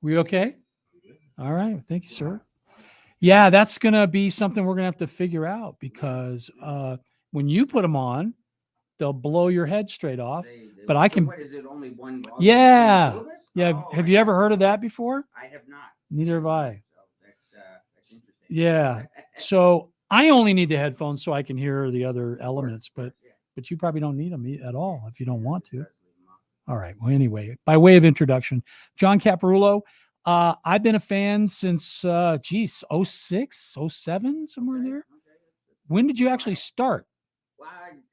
We okay? All right. Thank you, sir. Yeah, that's going to be something we're going to have to figure out because when you put them on, they'll blow your head straight off. But I So can, what is it? Only one volume? yeah. Syllabus? Yeah. Oh, Have I you ever gotcha. heard of that before? I have not. Neither have I. So that's interesting. Yeah. So I only need the headphones so I can hear the other elements, Of course, yeah. but you probably don't need them at all if you don't want Just to. leave 'em on. All right. Well, anyway, by way of introduction, John Caparulo. I've been a fan since, geez, 06, 07, somewhere there. When did you actually start? Well,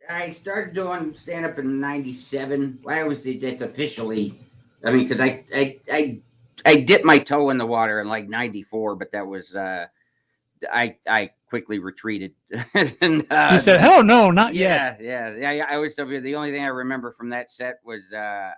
I started doing stand up in '97. I was it's officially. I mean, because I dipped my toe in the water in like '94, but that was I quickly retreated. And You said, hell no, not yet. yeah. I always tell you the only thing I remember from that set was I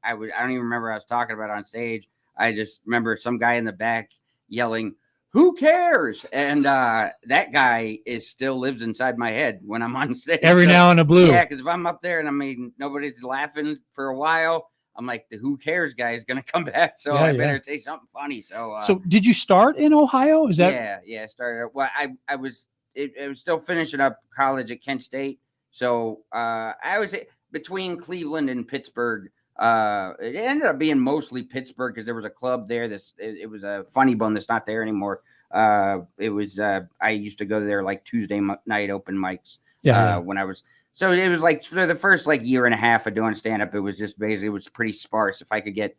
don't even remember what I was talking about on stage. I just remember some guy in the back yelling, "Who cares?" And that guy is still lives inside my head when I'm on stage. Every now and a blue. Yeah, because if I'm up there and I mean nobody's laughing for a while, I'm like the "Who cares" guy is gonna come back, so I better say something funny. So did you start in Ohio? Is that yeah? I started. Well, I was still finishing up college at Kent State, so I was between Cleveland and Pittsburgh. It ended up being mostly Pittsburgh because there was a club there. It was a Funny Bone that's not there anymore. It was I used to go there like Tuesday night open mics. When I was. So it was like for the first like year and a half of doing stand up, it was just basically it was pretty sparse. If I could get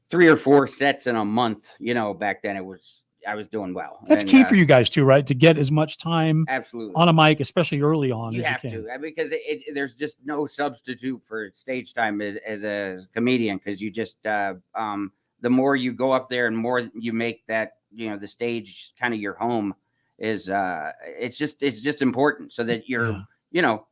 3 or 4 sets in a month, back then I was doing well. That's key for you guys too, right? To get as much time absolutely on a mic, especially early on, you as have you can. to because there's just no substitute for stage time as a comedian because you just the more you go up there and more you make that the stage kind of your home is it's just important so that you're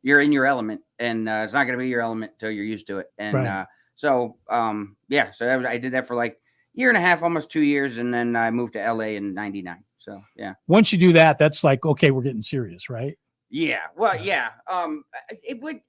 you're in your element and it's not going to be your element until you're used to it and Right. so I did that for like year and a half, almost 2 years, and then I moved to LA in '99. So yeah. Once you do that, that's like, okay, we're getting serious, right? Yeah. Well, yeah. It would.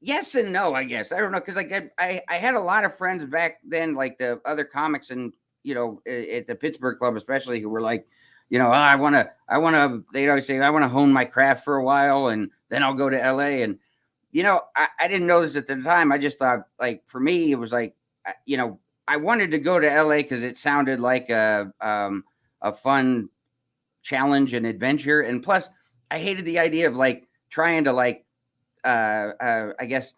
Yes and no, I guess. I don't know because like I had a lot of friends back then, like the other comics and at the Pittsburgh club, especially, who were like, I want to. They always say I want to hone my craft for a while, and then I'll go to LA. And I didn't know this at the time. I just thought, like, for me, it was like, I wanted to go to LA because it sounded like a fun challenge and adventure, and plus, I hated the idea of like trying to like, I guess,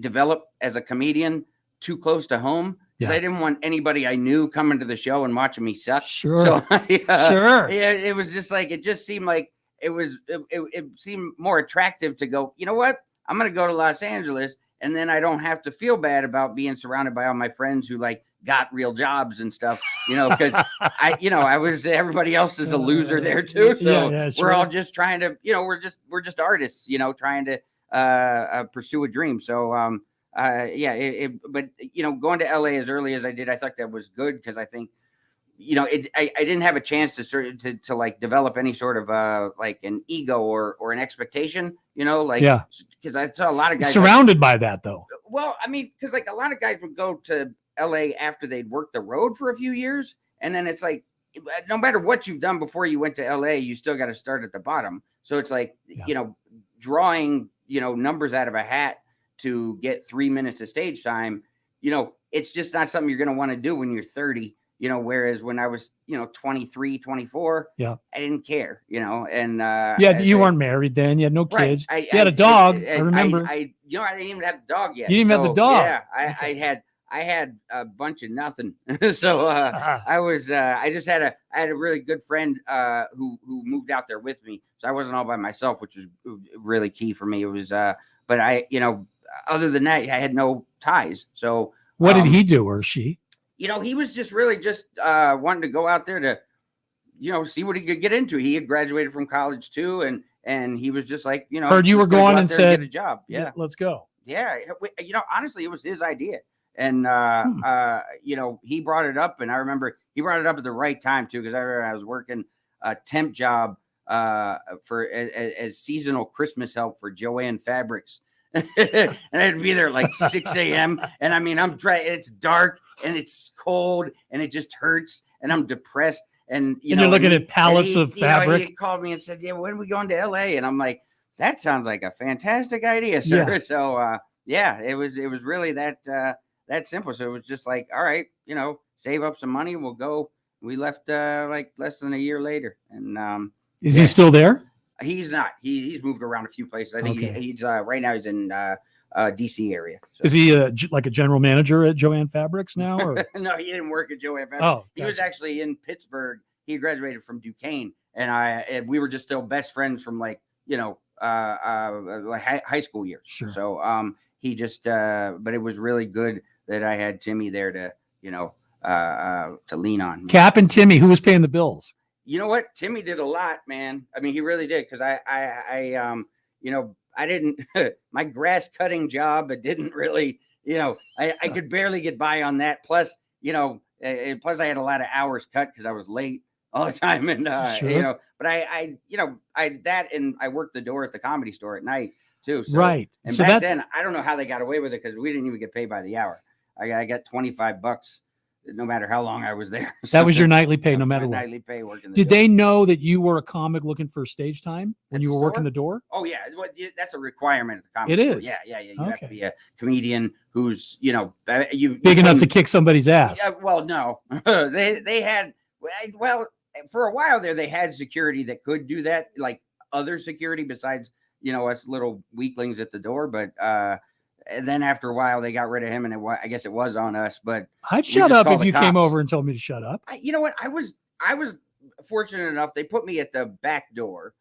develop as a comedian too close to home because I didn't want anybody I knew coming to the show and watching me suck. Sure. So, sure. Yeah, it was just like it just seemed like it seemed more attractive to go. You know what? I'm gonna go to Los Angeles, and then I don't have to feel bad about being surrounded by all my friends who like got real jobs and stuff. Because I was everybody else is a loser there too. So we're all just trying to, we're just artists, trying to pursue a dream. So but going to LA as early as I did, I thought that was good because I think I didn't have a chance to like develop any sort of like an ego or an expectation, because I saw a lot of guys surrounded by that though. Well, I mean, because like a lot of guys would go to LA after they'd worked the road for a few years, and then it's like no matter what you've done before you went to LA, you still got to start at the bottom. So it's like drawing numbers out of a hat to get 3 minutes of stage time. It's just not something you're going to want to do when you're 30. Whereas when I was, 23, 24, I didn't care, and you weren't married then. You had no kids. Right. You had a dog. I remember. I didn't even have the dog yet. You didn't even have the dog. Yeah, I had a bunch of nothing. So I just had a really good friend who moved out there with me. So I wasn't all by myself, which was really key for me. It was, but other than that, I had no ties. So what did he do or she? He was just really just wanting to go out there to, see what he could get into. He had graduated from college too, and he was just like, heard you were going and said, get a job. Yeah, let's go. Yeah, honestly, it was his idea, and he brought it up, and I remember he brought it up at the right time too, because I remember I was working a temp job for as seasonal Christmas help for Joanne Fabrics. And I'd be there like 6 a.m. And I mean, it's dark. and it's cold and it just hurts and I'm depressed. And you're looking at pallets of fabric. He called me and said, "Yeah, when are we going to LA?" And I'm like, "That sounds like a fantastic idea, sir." Yeah. So yeah, it was really that simple. So it was just like, all right, save up some money, we'll go. We left like less than a year later, and is he still there? He's not. He's moved around a few places. I think Okay. he's right now he's in DC area. So. Is he like a general manager at Joann Fabrics now? Or? No, he didn't work at Joann Fabrics. Oh, he was actually in Pittsburgh. He graduated from Duquesne, and we were just still best friends from like like high school years. Sure. So he just but it was really good that I had Timmy there to to lean on. Cap and Timmy, who was paying the bills? You know what? Timmy did a lot, man. I mean, he really did. Cause I didn't, my grass cutting job, it didn't really, I could barely get by on that. Plus, plus I had a lot of hours cut cause I was late all the time. And, sure. But I worked the door at the Comedy Store at night too. So, right. And so back then, I don't know how they got away with it. Cause we didn't even get paid by the hour. I got $25 no matter how long I was there. That was your nightly pay, no matter what. Nightly pay working. Did they know that you were a comic looking for stage time when you were working the door? Oh yeah, that's a requirement at the comedy store. It is. Yeah. You okay. have to be a comedian who's big enough to kick somebody's ass. Yeah, well, no, they had for a while there they had security that could do that, like other security besides us little weaklings at the door, but. And then after a while, they got rid of him, and I guess it was on us. But I'd shut up if you came over and told me to shut up. You know what? I was fortunate enough. They put me at the back door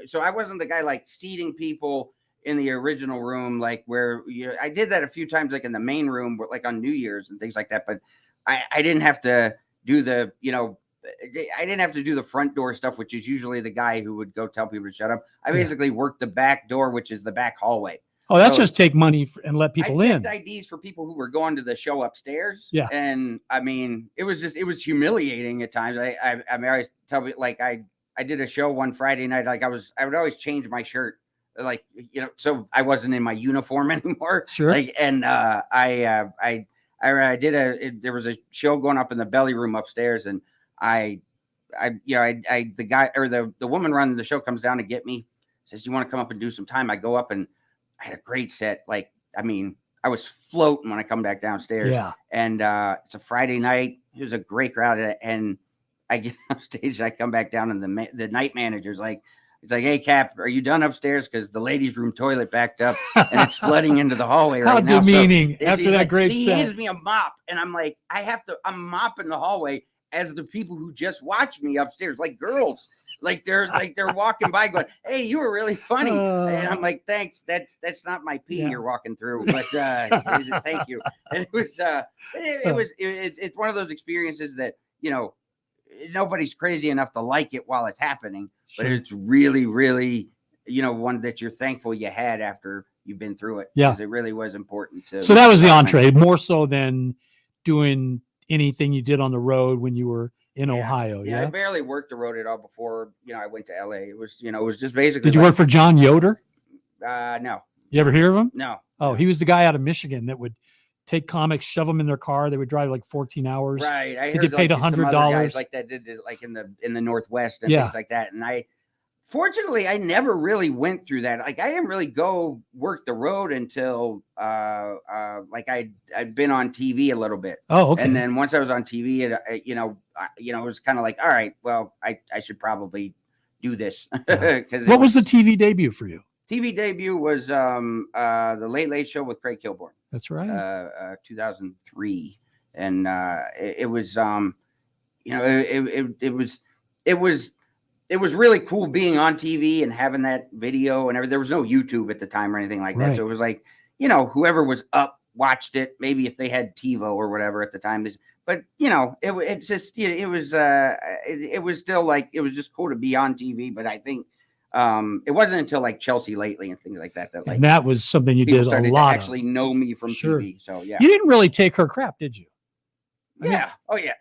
so I wasn't the guy like seating people in the original room, like where I did that a few times, like in the main room, like on New Year's and things like that. But I didn't have to do the I didn't have to do the front door stuff, which is usually the guy who would go tell people to shut up. I basically worked the back door, which is the back hallway. Oh, that's just take money and let people in. I checked IDs for people who were going to the show upstairs. Yeah. And I mean, it was humiliating at times. I mean, I always tell me, like, I did a show one Friday night. Like I would always change my shirt, like, so I wasn't in my uniform anymore. Sure. Like, and there was a show going up in the belly room upstairs, and the guy or the woman running the show comes down to get me, says, "You want to come up and do some time?" I go up and I had a great set. Like, I mean, I was floating when I come back downstairs. Yeah. And it's a Friday night. It was a great crowd. And I get on stage. I come back down, and the night manager's like, it's like, "Hey, Cap, are you done upstairs? Because the ladies' room toilet backed up and it's flooding into the hallway right now." How demeaning. So after that great set. He hands me a mop, and I'm like, I'm mopping the hallway as the people who just watched me upstairs, like girls. Like they're walking by going, "Hey, you were really funny." And I'm like, "Thanks. That's not my pee you're walking through, but thank you." And it was it's one of those experiences that, nobody's crazy enough to like it while it's happening, but it's really, really, one that you're thankful you had after you've been through it. Yeah. Because it really was important to. So that was the entree, more so than doing anything you did on the road when you were in Ohio. Yeah. I barely worked the road at all before, I went to LA. It was, it was just basically. Did you work for John Yoder? No. You ever hear of him? No. Oh, he was the guy out of Michigan that would take comics, shove them in their car. They would drive like 14 hours. Right. I to get paid $100. Like that did it like in the Northwest and things like that. And fortunately, I never really went through that. Like I didn't really go work the road until like I'd been on TV a little bit. Oh, okay. And then once I was on TV, it was kind of like, all right, well, I should probably do this. What was the TV debut for you? TV debut was the Late Late Show with Craig Kilborn. That's right. 2003, and it was it was really cool being on TV and having that video and everything. There was no YouTube at the time or anything like that. So it was like, whoever was up watched it, maybe if they had TiVo or whatever at the time. But, it was still like, it was just cool to be on TV. But I think it wasn't until like Chelsea Lately and things like that, like, and that was something you did a lot to actually know me from TV. So, yeah. You didn't really take her crap, did you? Yeah. Oh yeah.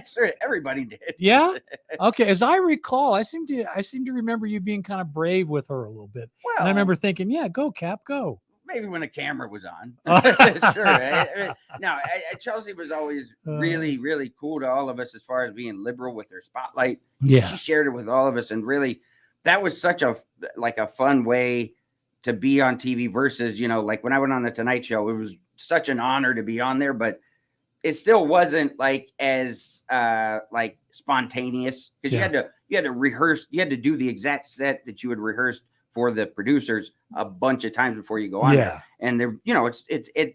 Sure. Everybody did. Yeah. Okay. As I recall, I seem to remember you being kind of brave with her a little bit. Well, and I remember thinking, yeah, go Cap, go. maybe when the camera was on. Sure. No, Chelsea was always really, really cool to all of us as far as being liberal with her spotlight. Yeah. She shared it with all of us, and really, that was such a fun way to be on TV versus, like when I went on the Tonight Show, it was such an honor to be on there, but it still wasn't like as like spontaneous because you had to rehearse, you had to do the exact set that you had rehearsed for the producers a bunch of times before you go on there. And they're,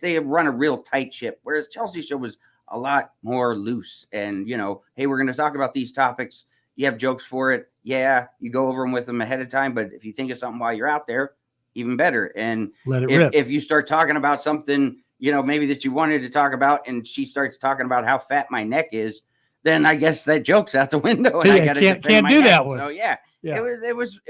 they run a real tight ship, whereas Chelsea Show was a lot more loose and, hey, we're going to talk about these topics. You have jokes for it. Yeah, you go over them with them ahead of time. But if you think of something while you're out there, even better. And let it rip. If you start talking about something, maybe that you wanted to talk about, and she starts talking about how fat my neck is, then I guess that joke's out the window. And I can't do that one. So it was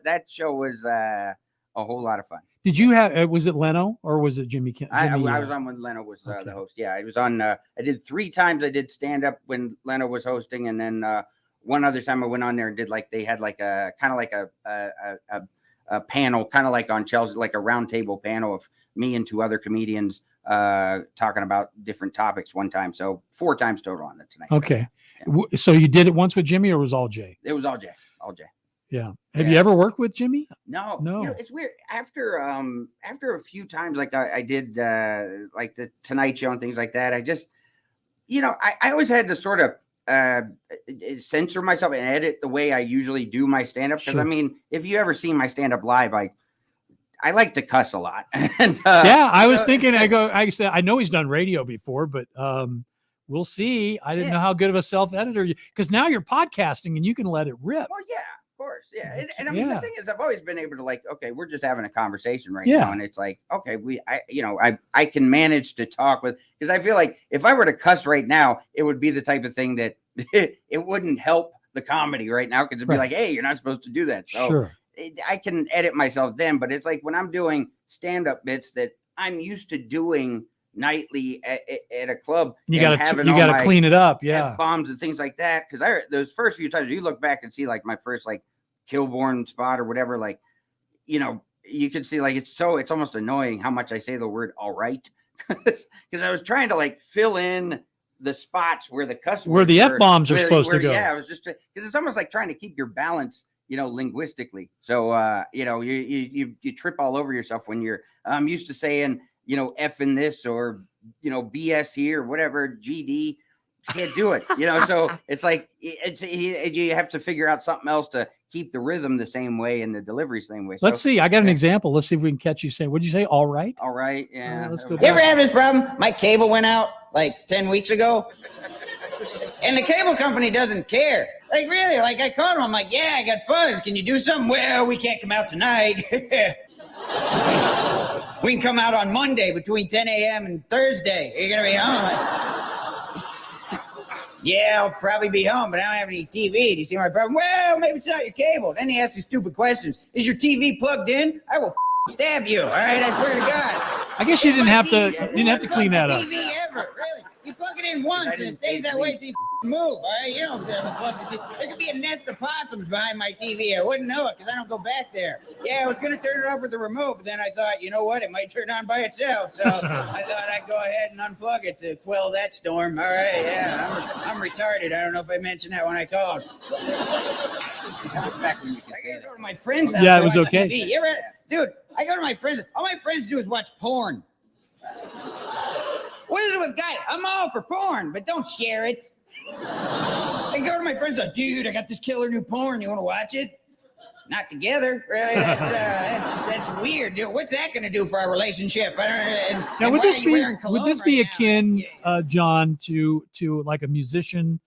that show was a whole lot of fun. Did you have? Was it Leno or was it Jimmy? I was on when Leno was the host. Yeah, I was on. I did 3 times. I did stand up when Leno was hosting, and then one other time I went on there and did they had like a kind of like a panel, kind of like on Chelsea, like a round table panel of me and 2 other comedians talking about different topics one time. So 4 times total on it tonight. Okay. Yeah. So you did it once with Jimmy, or was all Jay? It was all Jay. Yeah. Have you ever worked with Jimmy? No. It's weird. After a few times, like I did like the Tonight Show and things like that, I just, I always had to sort of censor myself and edit the way I usually do my stand-up. Because I mean, if you ever seen my stand-up live, I like to cuss a lot. And, I was thinking, I said, I know he's done radio before, but we'll see. I didn't know how good of a self-editor because now you're podcasting and you can let it rip. Well, yeah, of course. Yeah. And I mean, the thing is, I've always been able to okay, we're just having a conversation right now. And it's like, okay, I can manage to talk with, because I feel like if I were to cuss right now, it would be the type of thing that it wouldn't help the comedy right now. Cause it'd be like, hey, you're not supposed to do that. So I can edit myself then, but it's like when I'm doing stand-up bits that I'm used to doing nightly at a club, you got to clean it up. Yeah. Bombs and things like that. Cause those first few times you look back and see like my first Kilborn spot or whatever, you can see it's almost annoying how much I say the word all right. Cause I was trying to fill in the spots where the cuss where the F-bombs are supposed to go. Yeah. I was just, cause it's almost like trying to keep your balance, linguistically. So, you trip all over yourself when you're, I'm used to saying, F in this or, BS here, whatever, GD, can't do it, so it's like, you have to figure out something else to keep the rhythm the same way and the delivery same way. Let's see. I got an example. Let's see if we can catch you saying, what'd you say? All right. All right. Yeah. Let's go. You ever have this problem? My cable went out 10 weeks ago and the cable company doesn't care. Really? I called them. I'm like, yeah, I got fuzz. Can you do something? Well, we can't come out tonight. We can come out on Monday between 10 a.m. and Thursday. Are you going to be home? Yeah, I'll probably be home, but I don't have any TV. Do you see my problem? Well, maybe it's not your cable. Then he asks you stupid questions. Is your TV plugged in? I will stab you. All right, I swear to God. I guess you didn't have to clean that up. TV ever, really? You plug it in once and it stays that way till you move. All right, you don't plug the TV. There could be a nest of possums behind my TV. I wouldn't know it because I don't go back there. Yeah, I was gonna turn it off with the remote, but then I thought, you know what? It might turn on by itself. So I thought I'd go ahead and unplug it to quell that storm. All right, yeah, I'm retarded. I don't know if I mentioned that when I called. I gotta go to my friend's house. Yeah, it was okay. TV. Dude, I go to my friends. All my friends do is watch porn. What is it with guys? I'm all for porn, but don't share it. I go to my friends like, dude, I got this killer new porn. You want to watch it? Not together, really. That's weird, dude. What's that going to do for our relationship? Now, would this be akin, John, to like a musician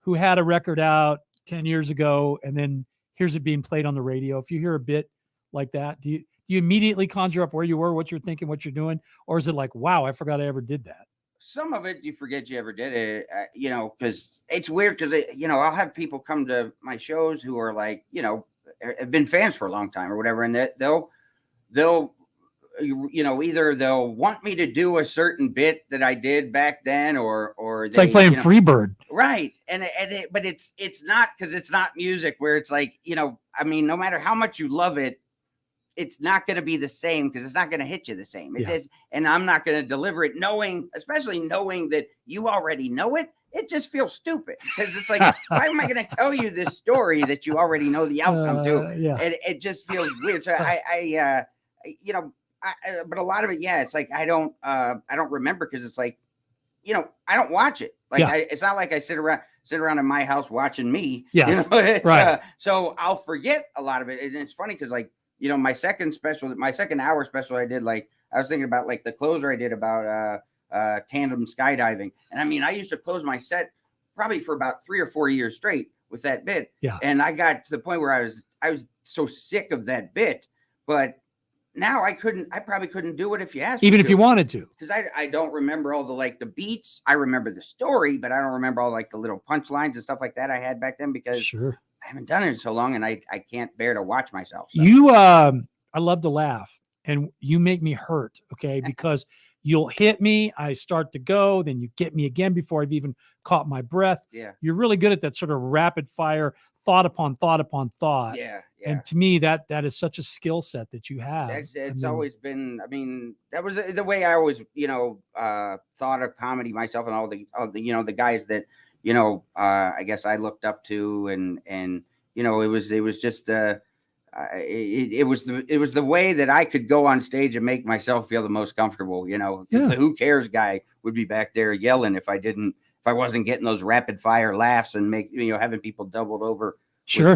who had a record out 10 years ago, and then here's it being played on the radio? If you hear a bit like that, do you immediately conjure up where you were, what you're thinking, what you're doing, or is it like, wow, I forgot I ever did that? Some of it you forget you ever did it, because it's weird because, I'll have people come to my shows who are have been fans for a long time or whatever. And they'll either they'll want me to do a certain bit that I did back then or it's like playing Freebird. Right. But it's not, because it's not music where it's no matter how much you love it, it's not going to be the same because it's not going to hit you the same. It's Yeah. just, and I'm not going to deliver it especially knowing that you already know it. It just feels stupid because it's like, why am I going to tell you this story that you already know the outcome to? Yeah. And it just feels weird. So but a lot of it, yeah, it's like I don't remember because it's like, I don't watch it. Like Yeah. it's not like I sit around in my house watching me. Yes. It's, Right. So I'll forget a lot of it, and it's funny because like my second hour special, I did like I was thinking about like the closer I did about tandem skydiving, and I mean I used to close my set probably for about 3 or 4 years straight with that bit. Yeah. And I got to the point where I was so sick of that bit, but now I probably couldn't do it if you asked me Even if to. you wanted to. Because I don't remember all the beats. I remember the story, but I don't remember all like the little punchlines and stuff like that I had back then because Sure. I haven't done it in so long and I can't bear to watch myself. So. I love to laugh and you make me hurt. Okay. Because you'll hit me. I start to go, then you get me again before I've even caught my breath. Yeah. You're really good at that sort of rapid fire thought upon thought upon thought. Yeah. And to me, that is such a skill set that you have. It's always been. I mean, that was the way I always, thought of comedy myself and all the the guys that I guess I looked up to, and it was just it was the way that I could go on stage and make myself feel the most comfortable. Because the who cares guy would be back there yelling if I wasn't getting those rapid fire laughs and having people doubled over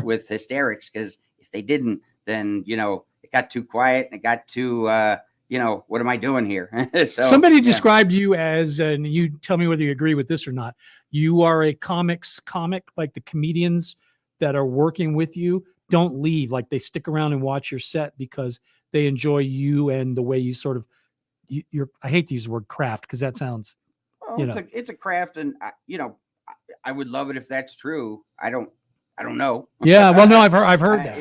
with hysterics because. If they didn't, then it got too quiet and it got too what am I doing here? So somebody described you as, and you tell me whether you agree with this or not. You are a comic, like the comedians that are working with you don't leave, like they stick around and watch your set because they enjoy you and the way you sort of you're. I hate to use the word craft because that sounds. It's a craft, and I would love it if that's true. I don't know. Yeah, well, no, I've heard that.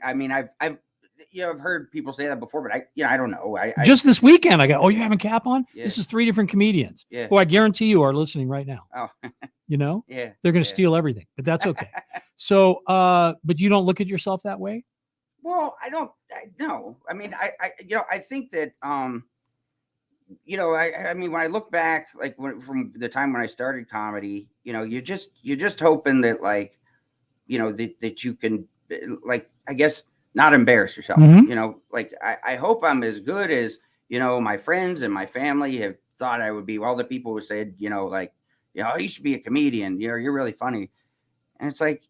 I mean, I've heard people say that before, but I don't know. Just this weekend, I got, oh, you having Cap on? Yeah. This is 3 different comedians Yeah. who I guarantee you are listening right now. Oh, yeah, they're going to steal everything, but that's okay. So, but you don't look at yourself that way? Well, I don't. No, I mean, I think that, I mean, when I look back, like from the time when I started comedy, you're just hoping that like, that you can, like, I guess, not embarrass yourself. Mhm. Like I hope I'm as good as, my friends and my family have thought I would be. All the people who said, like, you should be a comedian. You're really funny. And it's like,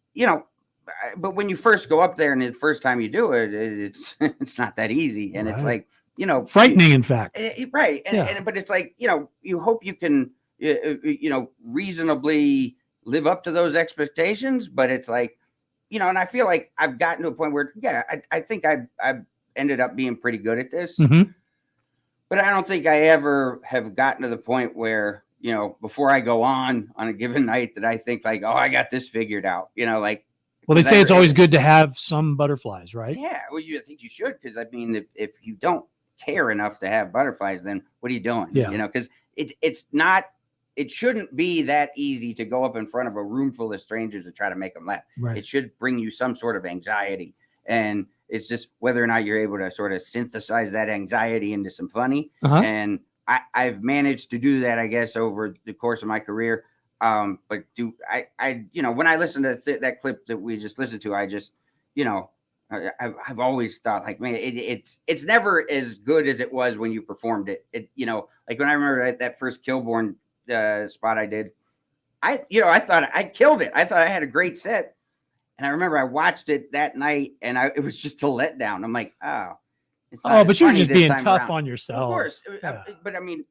but when you first go up there and the first time you do it, it's not that easy. And it's like, frightening, in fact. Right. But it's like, you hope you can, reasonably live up to those expectations, but it's like, and I feel like I've gotten to a point where, I think I've ended up being pretty good at this, Mm-hmm. but I don't think I ever have gotten to the point where, before I go on a given night that I think like, oh, I got this figured out, like, well, they say it's always good to have some butterflies, right? Yeah. Well, I think you should. Cause I mean, if you don't care enough to have butterflies, then what are you doing? Yeah. Cause it shouldn't be that easy to go up in front of a room full of strangers and try to make them laugh. Right. It should bring you some sort of anxiety. And it's just whether or not you're able to sort of synthesize that anxiety into some funny. Uh-huh. And I've managed to do that, I guess, over the course of my career. But when I listen to that clip that we just listened to, I just, I've always thought like, man, it's never as good as it was when you performed it. Like when I remember that first Kilborn spot I did, I thought I killed it. I thought I had a great set. And I remember I watched it that night and it was just a letdown. I'm like, oh. But you were just being tough on yourself. Of course. Yeah. But I mean,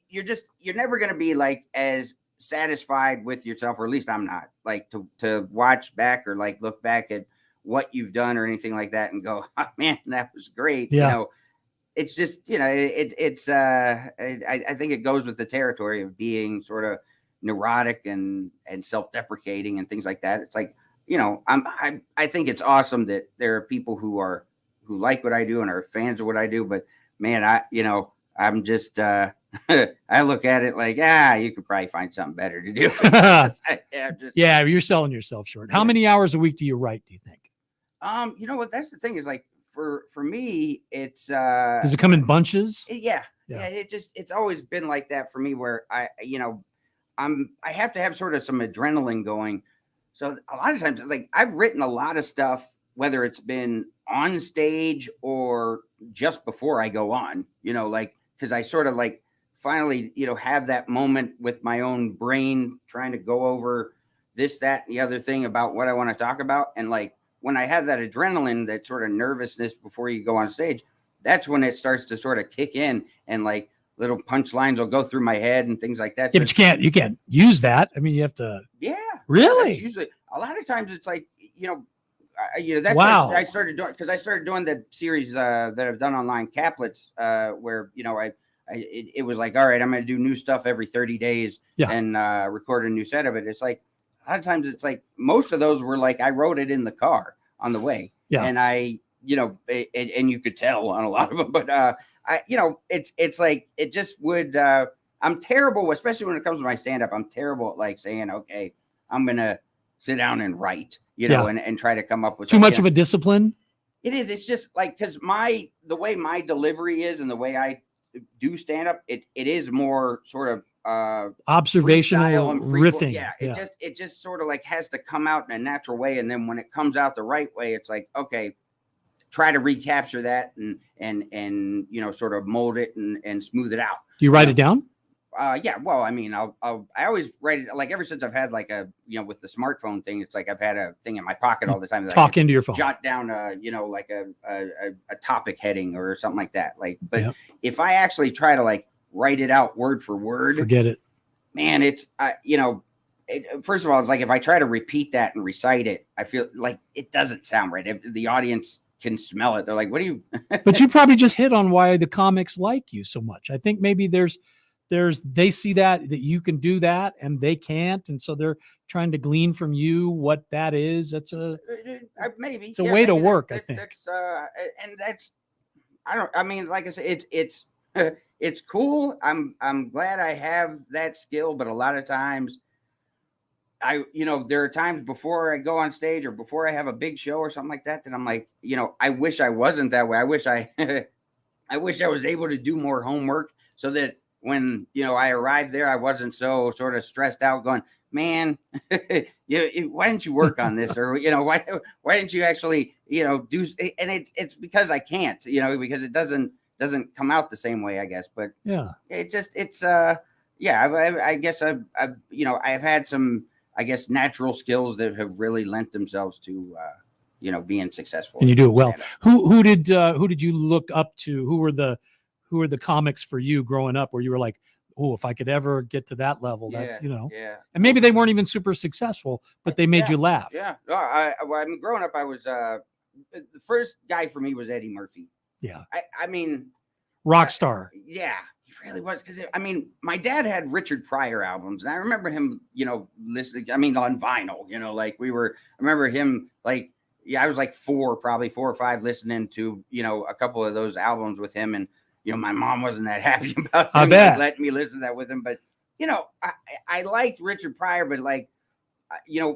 you're never going to be like as satisfied with yourself, or at least I'm not, like to watch back or like look back at what you've done or anything like that and go, oh, man, that was great. Yeah. It's just, I think it goes with the territory of being sort of neurotic and self-deprecating and things like that. It's like, I think it's awesome that there are people who like what I do and are fans of what I do, but man, I'm just, I look at it like, you could probably find something better to do. Yeah, you're selling yourself short. How many hours a week do you write, do you think? You know what? That's the thing is like for me, it's Does it come in bunches? yeah, Yeah. it's always been like that for me, where I have to have sort of some adrenaline going. So a lot of times it's like I've written a lot of stuff, whether it's been on stage or just before I go on, like, because I sort of like finally, have that moment with my own brain trying to go over this, that, and the other thing about what I want to talk about. And like when I have that adrenaline, that sort of nervousness before you go on stage, that's when it starts to sort of kick in, and like little punchlines will go through my head and things like that. Yeah, but you can't use that. I mean, you have to. Yeah. Really? That's usually a lot of times it's like, that's Wow. I started doing, because I started doing the series that I've done online, Caplets, where it was like, all right, I'm going to do new stuff every 30 days Yeah. and record a new set of it. It's like a lot of times it's like most of those were like I wrote it in the car on the way, Yeah. and and you could tell on a lot of them, but it's like it just would. I'm terrible, especially when it comes to my stand up. I'm terrible at like saying, okay, I'm gonna sit down and write, Yeah. and try to come up with Too much of a discipline. It is. It's just like, because the way my delivery is and the way I do stand up, it is more sort of Observational freestyle and free flow. riffing. Yeah, it just sort of like has to come out in a natural way, and then when it comes out the right way, it's like, okay, try to recapture that and sort of mold it and smooth it out. Do you write it down? Yeah. Well, I mean, I always write it, like ever since I've had like a, with the smartphone thing, it's like I've had a thing in my pocket all the time. That Talk into your phone. Jot down like a topic heading or something like that. Like, but Yep. if I actually try to like write it out word for word, Forget it. man, it's, first of all, it's like if I try to repeat that and recite it, I feel like it doesn't sound right. If the audience can smell it, they're like, what do you? But you probably just hit on why the comics like you so much. I think maybe they see that you can do that and they can't, and so they're trying to glean from you what that is. That's maybe it's a way to work. I think that's and that's, I mean, like I said, it's it's cool. I'm glad I have that skill, but a lot of times there are times before I go on stage or before I have a big show or something like that I'm like, I wish I wasn't that way. I wish I was able to do more homework so that when, I arrived there, I wasn't so sort of stressed out going, man, why didn't you work on this? Or, why didn't you actually, do, and it's because I can't, because it doesn't come out the same way, I guess. But yeah, I guess I've had some, I guess, natural skills that have really lent themselves to, being successful. And you do it well. Who did you look up to? Who were the comics for you growing up where you were like, oh, if I could ever get to that level, that's, Yeah. And maybe they weren't even super successful, but they made you laugh. Yeah. No, I mean, growing up, I was, the first guy for me was Eddie Murphy. Yeah. I mean, rock star. Yeah, he really was. Because I mean, my dad had Richard Pryor albums, and I remember him, listening. I mean, on vinyl. Like I remember him, like, yeah, I was like probably 4 or 5, listening to a couple of those albums with him, and my mom wasn't that happy about him letting me listen to that with him. But I liked Richard Pryor, but like,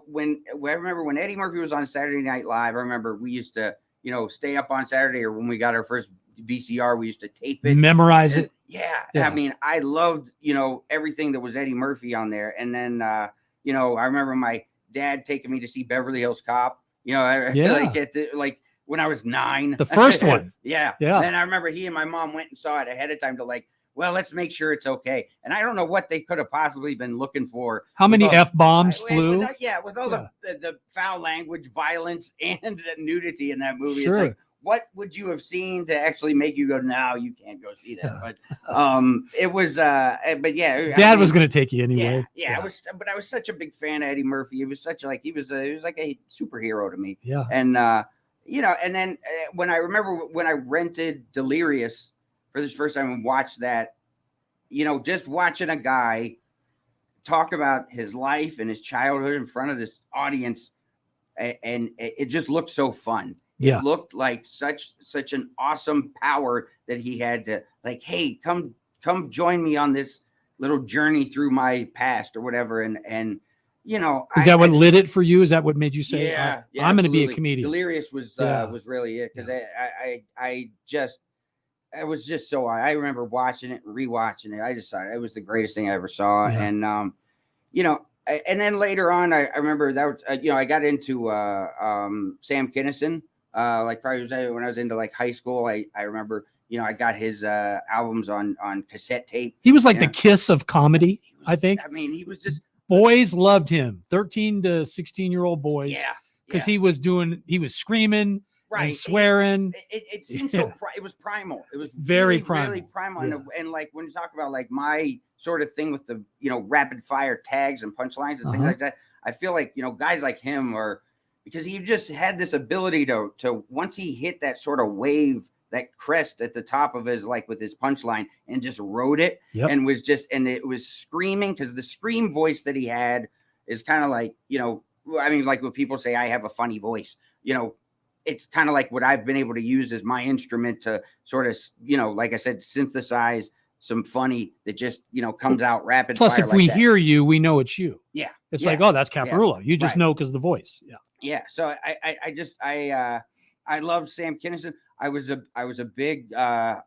when I remember when Eddie Murphy was on Saturday Night Live, I remember we used to stay up on Saturday, or when we got our first VCR, we used to tape it, memorize it. Yeah. I mean, I loved, everything that was Eddie Murphy on there. And then, I remember my dad taking me to see Beverly Hills Cop, like when I was 9. The first one. Yeah. And then I remember he and my mom went and saw it ahead of time to like, well, let's make sure it's okay. And I don't know what they could have possibly been looking for. How many F-bombs flew? With all the foul language, violence, and the nudity in that movie. Sure. It's like, what would you have seen to actually make you go, no, you can't go see that? But it was, but yeah. Dad was going to take you anyway. Yeah. I was such a big fan of Eddie Murphy. It was such like, he was like a superhero to me. Yeah. And, and then when I rented Delirious for this first time and watched that, just watching a guy talk about his life and his childhood in front of this audience, and it just looked so fun. Yeah. It looked like such an awesome power that he had to like, hey, come join me on this little journey through my past or whatever. And you know, Is that what lit it for you? Is that what made you say, yeah, I'm going to be a absolutely. comedian? Delirious was Yeah. was really it because I just it was just so I remember watching it and rewatching it. I just thought it was the greatest thing I ever saw, Yeah. and you know, and then later on, I remember that was, you know, I got into Sam Kinison, like probably when I was into like high school. I remember, you know, I got his albums on cassette tape. He was like Yeah. the Kiss of comedy, He was, I think. I mean, he was just Boys loved him, 13 to 16-year-old boys, yeah, because yeah. he was screaming Right. and swearing. It seemed Yeah. so. It was primal. It was Very really, primal. really primal. Yeah. And like when you talk about like my sort of thing with the, you know, rapid fire tags and punchlines and things like that, I feel like, you know, guys like him are, because he just had this ability to once he hit that sort of wave, that crest at the top of his, like with his punchline, and just rode it. Yep. And was just, and it was screaming, because the scream voice that he had is kind of like, you know, I mean, like when people say I have a funny voice, you know, it's kind of like what I've been able to use as my instrument to sort of, you know, like I said, synthesize some funny that just, you know, comes out rapid. Plus, fire if like we that. hear you, we know it's you. Yeah, It's yeah, like, oh, that's Caparulo. You just right. know because the voice. Yeah. Yeah. So I loved Sam Kinison. I was a big at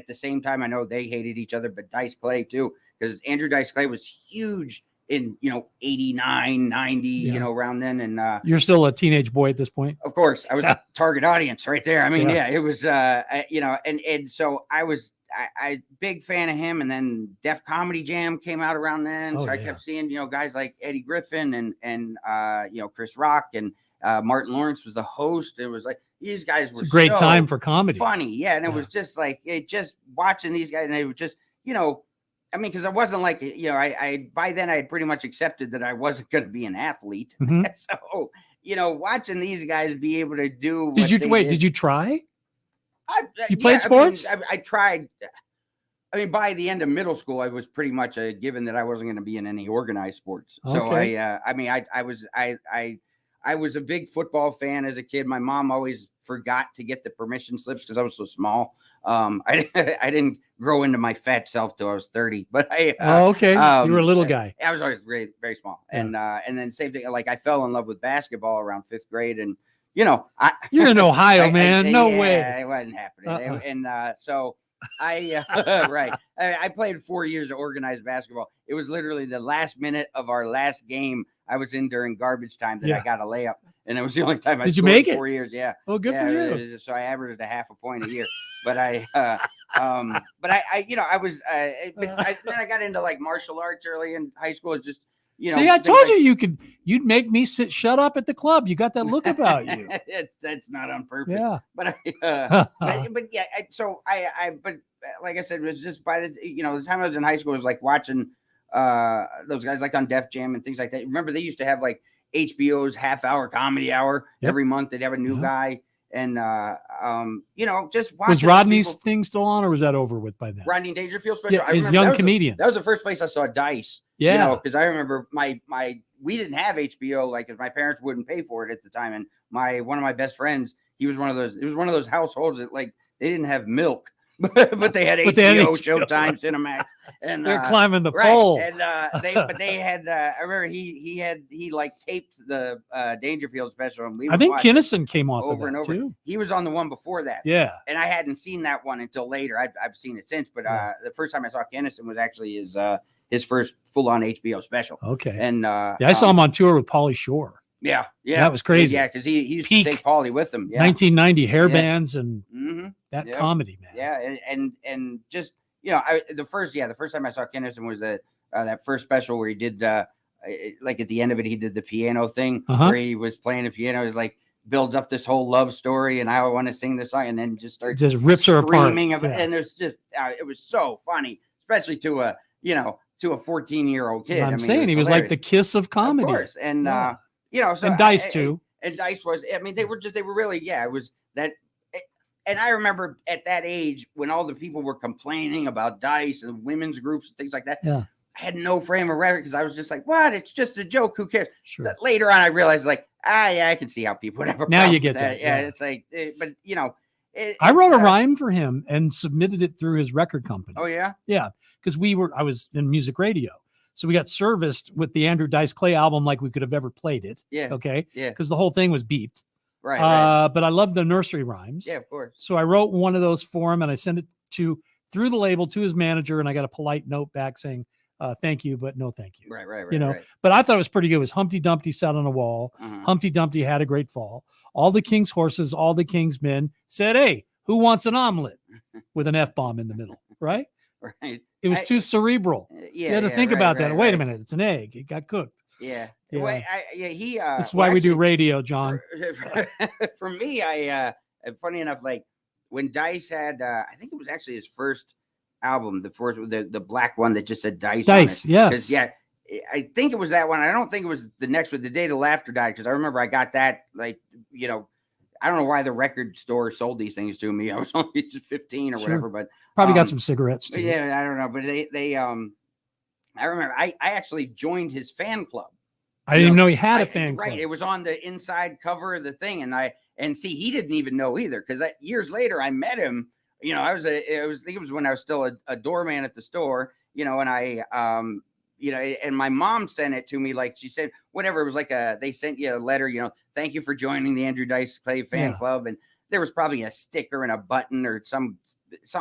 the same time, I know they hated each other, but Dice Clay too, because Andrew Dice Clay was huge in, you know, 89, 90, Yeah. you know, around then. And You're still a teenage boy at this point. of course, I was the target audience right there. I mean, Yeah. yeah, it was you know, and so I was I big fan of him. And then Def Comedy Jam came out around then, Oh, so I yeah. kept seeing, you know, guys like Eddie Griffin and you know, Chris Rock, and Martin Lawrence was the host. It was like these guys were It's a great so time for comedy. funny, yeah. And it Yeah. was just like just watching these guys, and they were just, you know, I mean, because I wasn't like, you know, I by then I had pretty much accepted that I wasn't going to be an athlete. Mhm. So, you know, watching these guys be able to do. Did what you they wait? did, Did you try? You yeah, played sports? I tried. I mean, by the end of middle school, I was pretty much a given that I wasn't going to be in any organized sports. So Okay. I mean, I was a big football fan as a kid. My mom always forgot to get the permission slips because I was so small. I didn't grow into my fat self till I was 30, but Oh, okay. You were a little guy. I was always very, very small. Yeah. And then same thing, like I fell in love with basketball around 5th grade, and you know, You're in Ohio, I- man. No yeah, way. it wasn't happening. Uh-uh. And so I right. I played 4 years of organized basketball. It was literally the last minute of our last game I was in during garbage time that Yeah. I got a layup, and it was the only time I Did you scored make in it? 4 years. Yeah. Oh, good for Yeah, you. so I averaged a half a point a year. But you know, I was then I got into like martial arts early in high school. It's just, you know, See, I things told like- you'd make me shut up at the club. You got that look about you. That's not on purpose. Yeah. But but yeah, but like I said, it was just by the, you know, the time I was in high school, it was like watching those guys like on Def Jam and things like that. Remember, they used to have like HBO's half-hour comedy hour Yep. every month. They'd have a new Yeah. guy, and you know, just watching Was these Rodney's people- thing still on, or was that over with by then? Rodney Dangerfield special. Yeah, I his remember young that was comedians. that was the first place I saw Dice. Yeah. You know, because I remember my we didn't have HBO, like, because my parents wouldn't pay for it at the time, and one of my best friends, he was one of those. It was one of those households that, like, they didn't have milk, but they had But they had HBO, HBO. Showtime, Cinemax, and They're climbing the right. pole. And they had. I remember he like taped the Dangerfield special, and we I would think watch it Kinison came off of over and that over. too. He was on the one before that. Yeah. And I hadn't seen that one until later. I've seen it since, but Yeah. the first time I saw Kennison was actually his first full-on HBO special. Okay. And Yeah, I saw him on tour with Pauly Shore. Yeah, That was crazy. Yeah, because he used Peak. to take Paulie with him. Yeah, 1990 hair bands and hmm that Yeah. comedy, man. yeah, and just, you know, the first time I saw Kennison was that first special where he did like at the end of it, he did the piano thing Uh-huh. where he was playing the piano. It was like builds up this whole love story, and I want to sing this song, and then just It starts just rips her apart. screaming of it, Yeah. and it's just it was so funny, especially to a 14-year-old kid. That's what I'm I mean, it saying. was he was like hilarious. the Kiss of comedy. Of course. And Yeah. you know, so And Dice too. And Dice was, I mean, they were really, yeah, it was that. And I remember at that age when all the people were complaining about Dice and women's groups and things like that. Yeah. I had no frame of reference because I was just like, what? It's just a joke. Who cares? Sure. But later on, I realized, like, yeah, I can see how people would have a Now problem you get with that, Yeah, yeah. it's like, but you know, I wrote a it's, rhyme for him and submitted it through his record company. Oh yeah. Yeah, because I was in music radio. So we got serviced with the Andrew Dice Clay album like we could have ever played it. Yeah. Okay. Yeah. Because the whole thing was beeped. Right. But I love the nursery rhymes. Yeah, of course. So I wrote one of those for him and I sent it through the label to his manager, and I got a polite note back saying, thank you, but no thank you. Right. You know, right. but I thought it was pretty good. It was Humpty Dumpty sat on a wall. Mhm. Humpty Dumpty had a great fall. All the king's horses, all the king's men said, hey, who wants an omelet? With an F-bomb in the middle, right? Right. It was too cerebral. Yeah. You had to think right, about that. right, Wait a right. minute, it's an egg. It got cooked. Yeah. Yeah. Well, he. This is why we do radio, John. For me, funny enough, like when Dice had, I think it was actually his first album, the black one that just said Dice. Dice, on it. yes. 'Cause, yeah, I think it was that one. I don't think it was the next one, The Day the Laughter Died, because I remember I got that, like, you know, I don't know why the record store sold these things to me. I was only just 15 or whatever, but Probably got some cigarettes too. yeah, I don't know, but I remember I actually joined his fan club. I didn't even know he had a fan club. Right, it was on the inside cover of the thing, and see, he didn't even know either, because years later I met him. You know, I think it was when I was still a doorman at the store. You know, and you know, and my mom sent it to me, like she said, whatever. It was like they sent you a letter, you know, thank you for joining the Andrew Dice Clay fan club. And there was probably a sticker and a button or something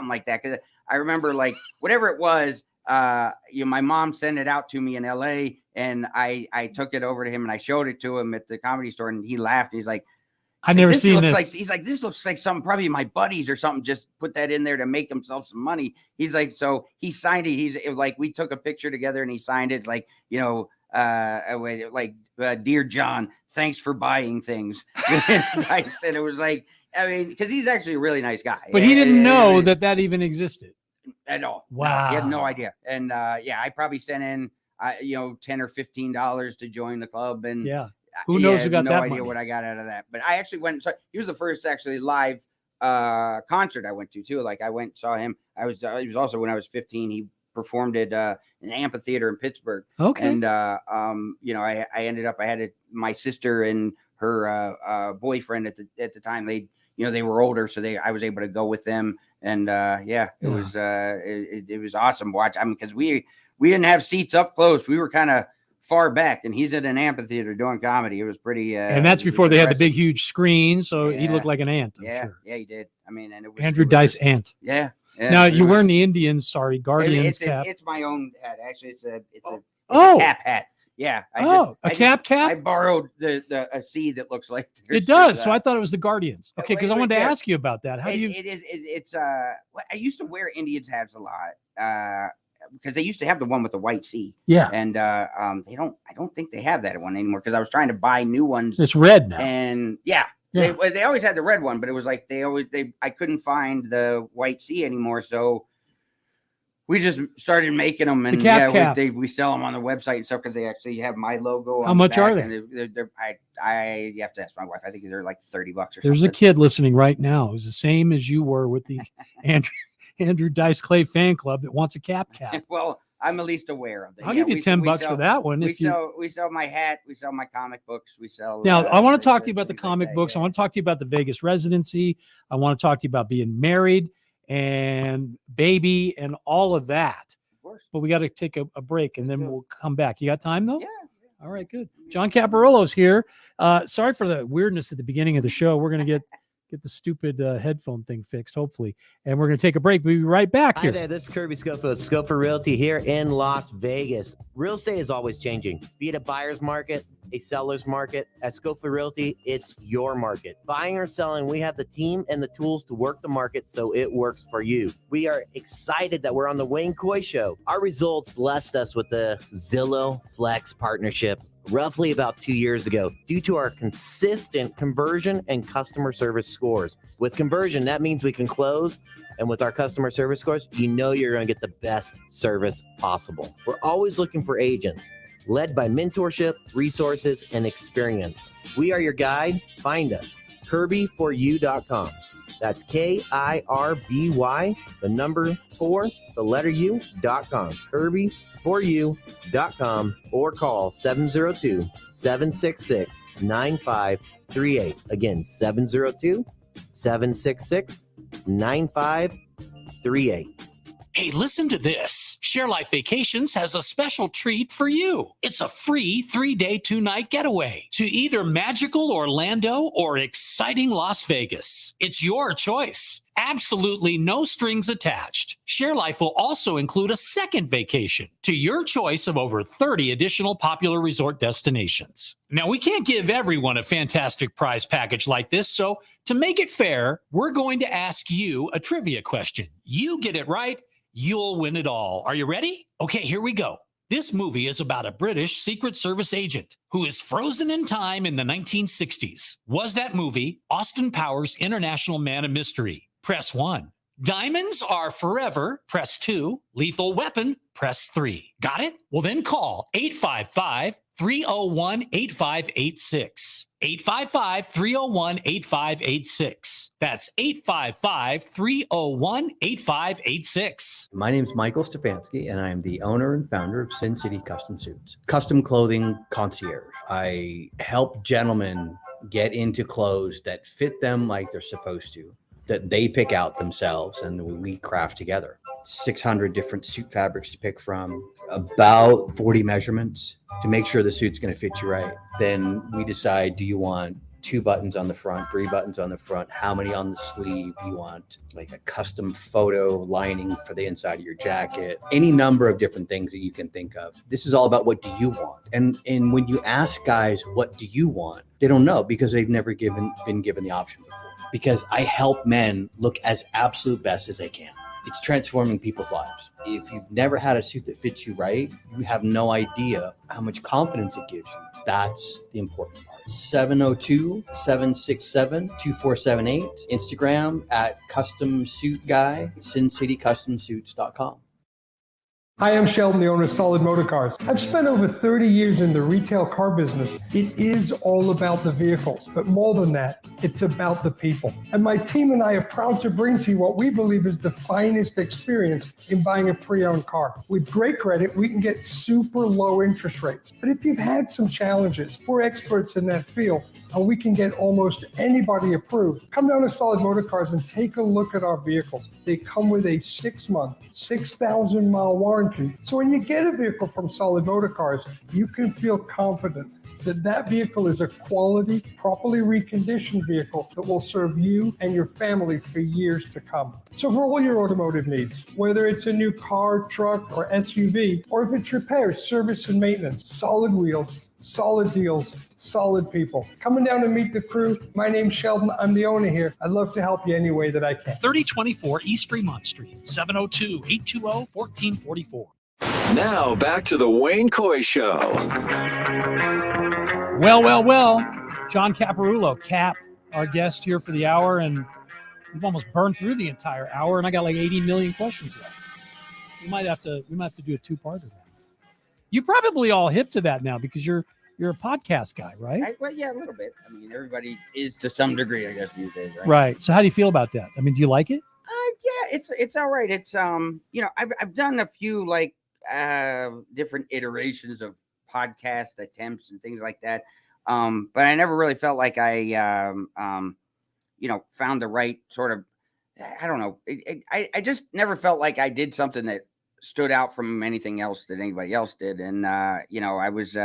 like that. Cause I remember, like, whatever it was, you know, my mom sent it out to me in LA, and I took it over to him and I showed it to him at the Comedy Store, and he laughed. He's like, I've never seen this. Like, he's like, this looks like something probably my buddies or something just put that in there to make themselves some money. He's like, so he signed it. It was like, we took a picture together and he signed it. Like, you know, dear John, thanks for buying things. I said, it was like, I mean, because he's actually a really nice guy. But he didn't know that even existed at all. Wow. No, he had no idea. And I probably sent in, you know, $10 or $15 to join the club. And who knows who got that no idea money. what I got out of that. But I actually went. So he was the first actually live concert I went to too. Like, I went and saw him. It was also when I was 15. He performed at an amphitheater in Pittsburgh. Okay. And you know, I ended up. I had my sister and her boyfriend at the time. They were older, so I was able to go with them. And it was awesome to watch. I mean, because we didn't have seats up close. We were kind of far back, and he's at an amphitheater doing comedy. It was pretty and that's before they had the big huge screen, so he looked like an ant. I'm yeah sure. Yeah, he did. I mean, and it was Andrew Dice ant. Yeah. Now you're wearing the Guardians cap. It's my own hat, actually. It's a cap hat. Yeah. A cap. I borrowed a C that looks like it does. So I thought it was the Guardians. Okay, because I wanted to ask you about that. How do you? It's I used to wear Indians hats a lot. Because they used to have the one with the white C. Yeah. And I don't think they have that one anymore, because I was trying to buy new ones. It's red now. And they always had the red one, but it was like I couldn't find the white C anymore. So we just started making them, and we sell them on the website and stuff, because they actually have my logo. How much are they? You have to ask my wife. I think they're like $30 or something. There's a kid listening right now who's the same as you were with the Andrew Dice Clay fan club that wants a cap. Well, I'm at least aware of them. I'll give you $10 for that one. We sell my hat. We sell my comic books. We sell. Now, I want to talk to you about the comic books. I want to talk to you about the Vegas residency. I want to talk to you about being married and baby and all of that. Of course. But we got to take a break, and then we'll come back. You got time though? Yeah. All right, good. John Caparulo's here. Sorry for the weirdness at the beginning of the show. We're going to get the stupid headphone thing fixed, hopefully. And we're going to take a break. We'll be right back here. Hi there, this is Kirby Schofield, Schofield Realty here in Las Vegas. Real estate is always changing. Be it a buyer's market, a seller's market, at Schofield Realty, it's your market. Buying or selling, we have the team and the tools to work the market so it works for you. We are excited that we're on the Wayne Coy Show. Our results blessed us with the Zillow Flex partnership roughly about 2 years ago due to our consistent conversion and customer service scores. With conversion, that means we can close, and with our customer service scores, you know you're going to get the best service possible. We're always looking for agents led by mentorship, resources, and experience. We are your guide. Find us, kirby4u.com. That's KIRBY, the number 4, the letter U.com. Kirby4u.com, or call 702-766-9538. Again, 702-766-9538. Hey, listen to this. Share Life Vacations has a special treat for you. It's a free 3-day, 2-night getaway to either magical Orlando or exciting Las Vegas. It's your choice. Absolutely no strings attached. Share Life will also include a second vacation to your choice of over 30 additional popular resort destinations. Now, we can't give everyone a fantastic prize package like this, so to make it fair, we're going to ask you a trivia question. You get it right, you'll win it all. Are you ready? Okay, here we go. This movie is about a British Secret Service agent who is frozen in time in the 1960s. Was that movie Austin Powers' International Man of Mystery? Press 1. Diamonds Are Forever? Press 2. Lethal Weapon? Press 3. Got it? Well, then call 855-301-8586. 855-301-8586. That's 855-301-8586. My name is Michael Stefanski, and I am the owner and founder of Sin City Custom Suits, custom clothing concierge. I help gentlemen get into clothes that fit them like they're supposed to, that they pick out themselves, and we craft together. 600 different suit fabrics to pick from, about 40 measurements to make sure the suit's going to fit you right. Then we decide, do you want 2 buttons on the front, 3 buttons on the front, how many on the sleeve? Do you want like a custom photo lining for the inside of your jacket? Any number of different things that you can think of. This is all about what do you want? And when you ask guys, what do you want? They don't know because they've never been given the option before. Because I help men look as absolute best as they can. It's transforming people's lives. If you've never had a suit that fits you right, you have no idea how much confidence it gives you. That's the important part. 702-767-2478. Instagram at Custom Suit Guy, SinCityCustomSuits.com. Hi, I'm Sheldon, the owner of Solid Motor Cars. I've spent over 30 years in the retail car business. It is all about the vehicles, but more than that, it's about the people. And my team and I are proud to bring to you what we believe is the finest experience in buying a pre-owned car. With great credit, we can get super low interest rates. But if you've had some challenges, we're experts in that field, and we can get almost anybody approved. Come down to Solid Motor Cars and take a look at our vehicles. They come with a 6-month, 6,000-mile warranty. So when you get a vehicle from Solid Motor Cars, you can feel confident that that vehicle is a quality, properly reconditioned vehicle that will serve you and your family for years to come. So for all your automotive needs, whether it's a new car, truck, or SUV, or if it's repairs, service, and maintenance, Solid Wheels, solid deals, solid people. Coming down to meet the crew. My name's Sheldon. I'm the owner here. I'd love to help you any way that I can. 3024 East Fremont Street, 702-820-1444. Now back to the Wayne Coy Show. Well. John Caparulo, Cap, our guest here for the hour, and we've almost burned through the entire hour, and I got like 80 million questions left. We might have to do a 2-parter now. You're probably all hip to that now because you're a podcast guy, right? Well, yeah, a little bit. I mean, everybody is to some degree, I guess, these days, right? Right. So how do you feel about that? I mean, do you like it? Yeah, it's all right. It's I've done a few like different iterations of podcast attempts and things like that. But I never really felt like I found the right sort of, I don't know. I just never felt like I did something that stood out from anything else that anybody else did. And I was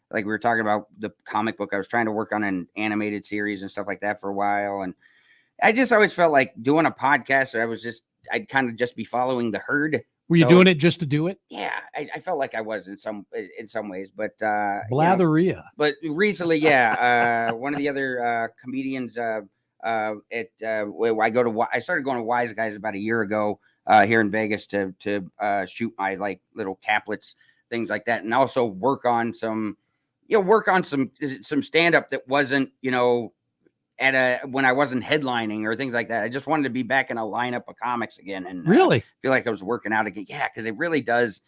like we were talking about the comic book. I was trying to work on an animated series and stuff like that for a while. And I just always felt like doing a podcast, I'd kind of just be following the herd. Were you doing it just to do it? Yeah, I felt like I was in some ways, but Blatheria. But recently, yeah, one of the other comedians I started going to Wise Guys about a year ago here in Vegas to shoot my like little caplets, things like that, and also work on some stand up that wasn't when I wasn't headlining or things like that. I just wanted to be back in a lineup of comics again, and really feel like I was working out again. Yeah, because it really does.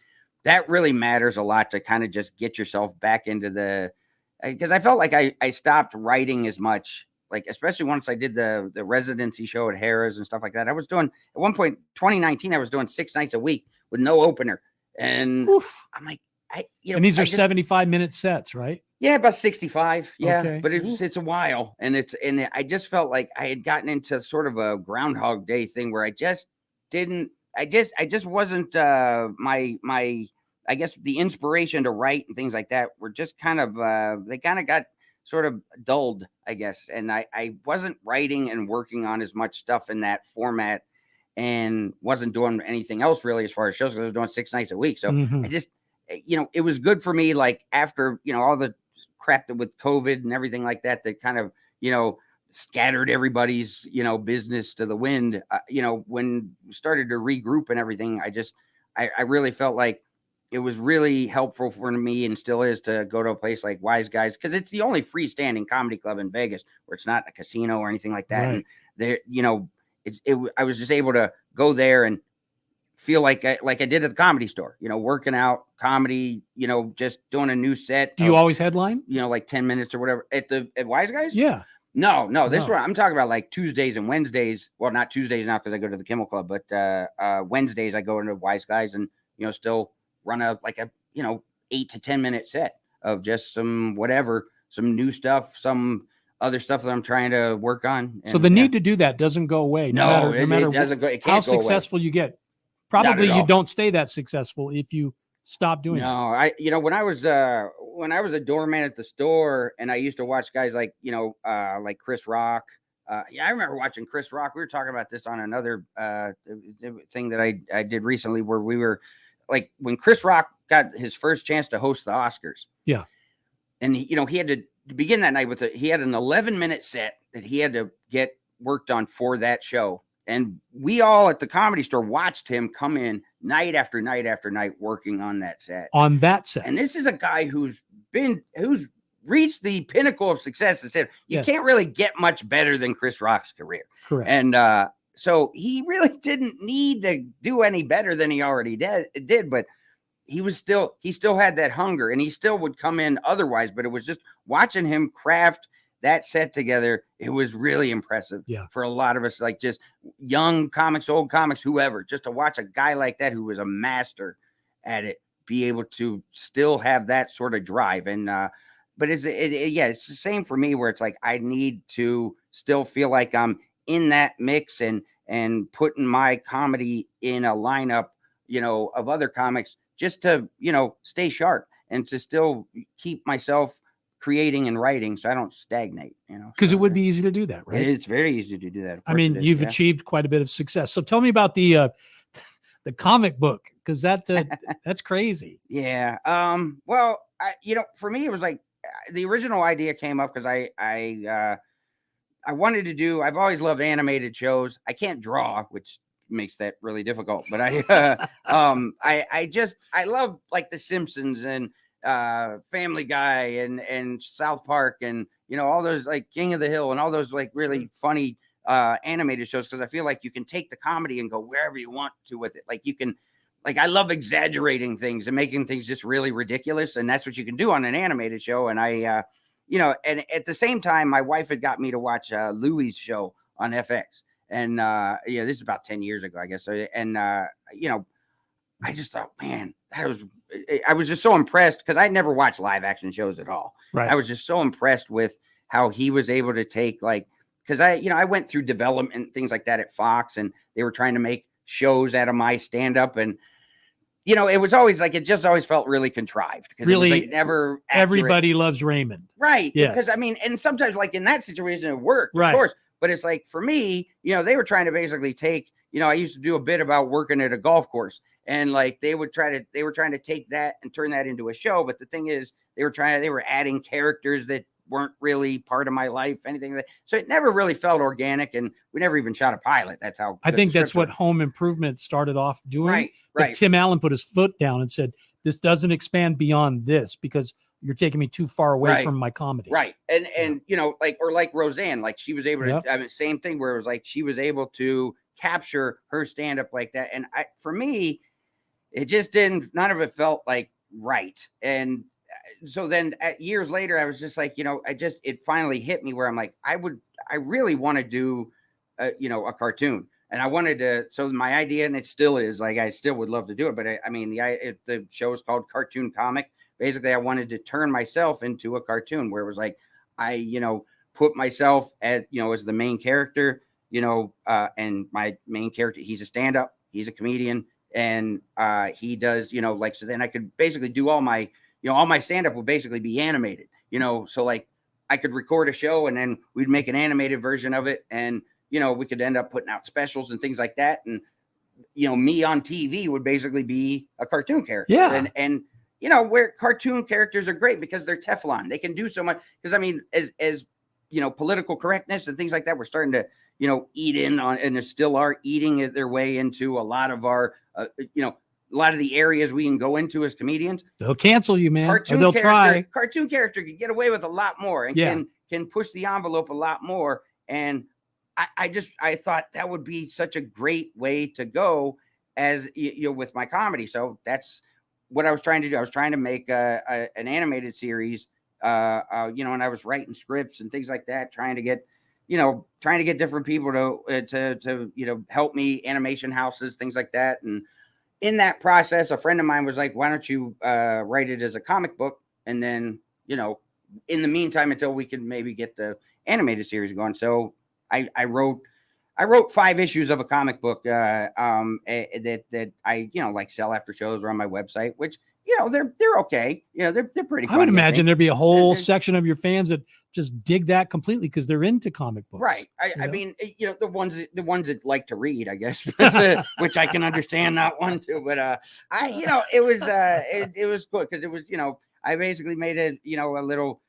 That really matters a lot to kind of just get yourself back into because I felt like I stopped writing as much, like especially once I did the residency show at Harrah's and stuff like that. I was doing at one point 2019, I was doing 6 nights a week with no opener, and oof. I'm like, and these are 75-minute sets, right? Yeah, about 65. Yeah, okay. But it's a while, and I just felt like I had gotten into sort of a Groundhog Day thing where I just didn't. I just wasn't my I guess the inspiration to write and things like that were just kind of they kind of got sort of dulled, I guess. And I wasn't writing and working on as much stuff in that format and wasn't doing anything else really as far as shows. I was doing 6 nights a week. So Mhm. I just, it was good for me. Like after, all the crap that with COVID and everything like that, that kind of, scattered everybody's, business to the wind, when we started to regroup and everything, I really felt like it was really helpful for me and still is to go to a place like Wise Guys, because it's the only freestanding comedy club in Vegas where it's not a casino or anything like that. Right. And there, I was just able to go there and feel like I did at the Comedy Store, working out comedy, just doing a new set. Do you always headline? Like 10 minutes or whatever at Wise Guys? Yeah. No, this No. one I'm talking about like Tuesdays and Wednesdays. Well, not Tuesdays now because I go to the Kimmel Club, but Wednesdays I go into Wise Guys and still run a 8 to 10 minute set of just some new stuff, some other stuff that I'm trying to work on. So the need to do that doesn't go away. No, no matter it doesn't go. It how can't go away. successful you get. Not Probably at you all. don't stay that successful if you stop doing it. No, when I was a doorman at the store, and I used to watch guys like like Chris Rock. Yeah, I remember watching Chris Rock. We were talking about this on another thing that I did recently, where we were like when Chris Rock got his first chance to host the Oscars. Yeah, and he had to begin that night with he had an 11-minute set that he had to get worked on for that show. And we all at the Comedy Store watched him come in night after night after night working on that set. On that set. And this is a guy who's reached the pinnacle of success and said, you Yes. can't really get much better than Chris Rock's career. Correct. And so he really didn't need to do any better than he already did, but he still had that hunger, and he still would come in otherwise, but it was just watching him craft that set together. It was really impressive for a lot of us, like just young comics, old comics, whoever, just to watch a guy like that who was a master at it be able to still have that sort of drive. And but it's the same for me, where it's like I need to still feel like I'm in that mix and putting my comedy in a lineup, of other comics, just to stay sharp and to still keep myself creating and writing so I don't stagnate, Because it would be easy to do that, right? It's very easy to do that. Of I course mean, it is, you've yeah. achieved quite a bit of success. So tell me about the comic book, because that's crazy. Yeah. Well, for me, it was like the original idea came up because I wanted to do. I've always loved animated shows. I can't draw, which makes that really difficult. But I love like The Simpsons and Family Guy and South Park and all those like King of the Hill and all those like really funny animated shows, because I feel like you can take the comedy and go wherever you want to with it. Like you can, like I love exaggerating things and making things just really ridiculous, and that's what you can do on an animated show. And I and at the same time, my wife had got me to watch Louie's show on FX, and this is about 10 years ago, I guess. So, and I just thought, man, I was just so impressed, because I never watched live action shows at all. Right. I was just so impressed with how he was able to take, like, because I went through development, things like that at Fox, and they were trying to make shows out of my stand-up, and it was always like, it just always felt really contrived, because Really, it was like never accurate. Everybody loves Raymond. Right. Yes. Because I mean, and sometimes like in that situation, it worked, Right. of course. But it's like for me, they were trying to basically take, I used to do a bit about working at a golf course, and like they were trying to take that and turn that into a show. But the thing is, they were adding characters that weren't really part of my life, anything like that. So it never really felt organic, and we never even shot a pilot. That's how I good think the that's script what was. Home Improvement started off doing. Right. But Right. Tim Allen put his foot down and said, this doesn't expand beyond this, because you're taking me too far away Right. from my comedy. Right. And like Roseanne, like she was able to, Yep. I mean, same thing, where it was like she was able to capture her stand-up like that. And for me, it just none of it felt like right. And so then years later, I was just like, it finally hit me where I'm like, I really want to do, a cartoon. And I wanted to, so my idea, and it still is, like, I still would love to do it. But the show is called Cartoon Comic. Basically, I wanted to turn myself into a cartoon, where it was like, I put myself as the main character, and my main character, he's a stand-up, he's a comedian, and he does, like, so then I could basically do all my stand-up would basically be animated, so like I could record a show and then we'd make an animated version of it, and we could end up putting out specials and things like that, and me on TV would basically be a cartoon character. Yeah. And where cartoon characters are great because they're Teflon. They can do so much. Because I mean, as political correctness and things like that, we're starting to, eat in on, and there still are eating their way into a lot of our, a lot of the areas we can go into as comedians. They'll cancel you, man. Or they'll try. Cartoon character can get away with a lot more and can push the envelope a lot more. And I thought that would be such a great way to go as with my comedy. So that's what I was trying to do. I was trying to make an animated series, and I was writing scripts and things like that, trying to get different people to help me, animation houses, things like that. And in that process, a friend of mine was like, why don't you write it as a comic book? And then, in the meantime, until we can maybe get the animated series going. So I wrote 5 issues of a comic book that I like sell after shows or on my website, which they're okay. They're pretty funny, I would imagine there'd be a whole And- section of your fans that just dig that completely because they're into comic books. Right. I mean, the ones that like to read, I guess, which I can understand not one to, but it was it was good because it was, I basically made it, a little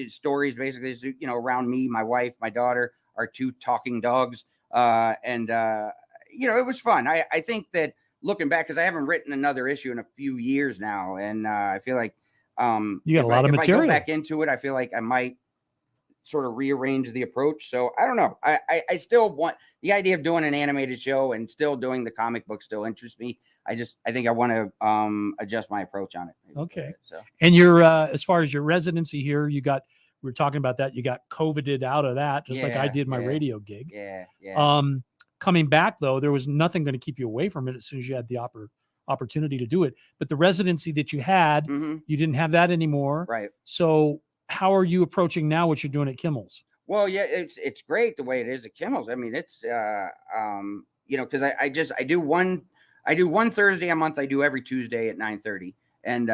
stories basically, around me, my wife, my daughter, our 2 talking dogs. And it was fun. I think that looking back, because I haven't written another issue in a few years now, and I feel like You got a lot of if material. I go back into it, I feel like I might sort of rearrange the approach. So I don't know. I still want the idea of doing an animated show and still doing the comic book still interests me. I think I want to adjust my approach on it. Okay. So And your as far as your residency here, we were talking about that. You got COVIDed out of that, just like I Yeah, did my yeah. radio gig. yeah. Coming back though, there was nothing going to keep you away from it as soon as you had the opportunity to do it. But the residency that you had, Mhm. you didn't have that anymore. Right. So how are you approaching now what you're doing at Kimmel's? Well, yeah, it's great the way it is at Kimmel's. I mean, it's because I do one Thursday a month. I do every Tuesday at 9:30, and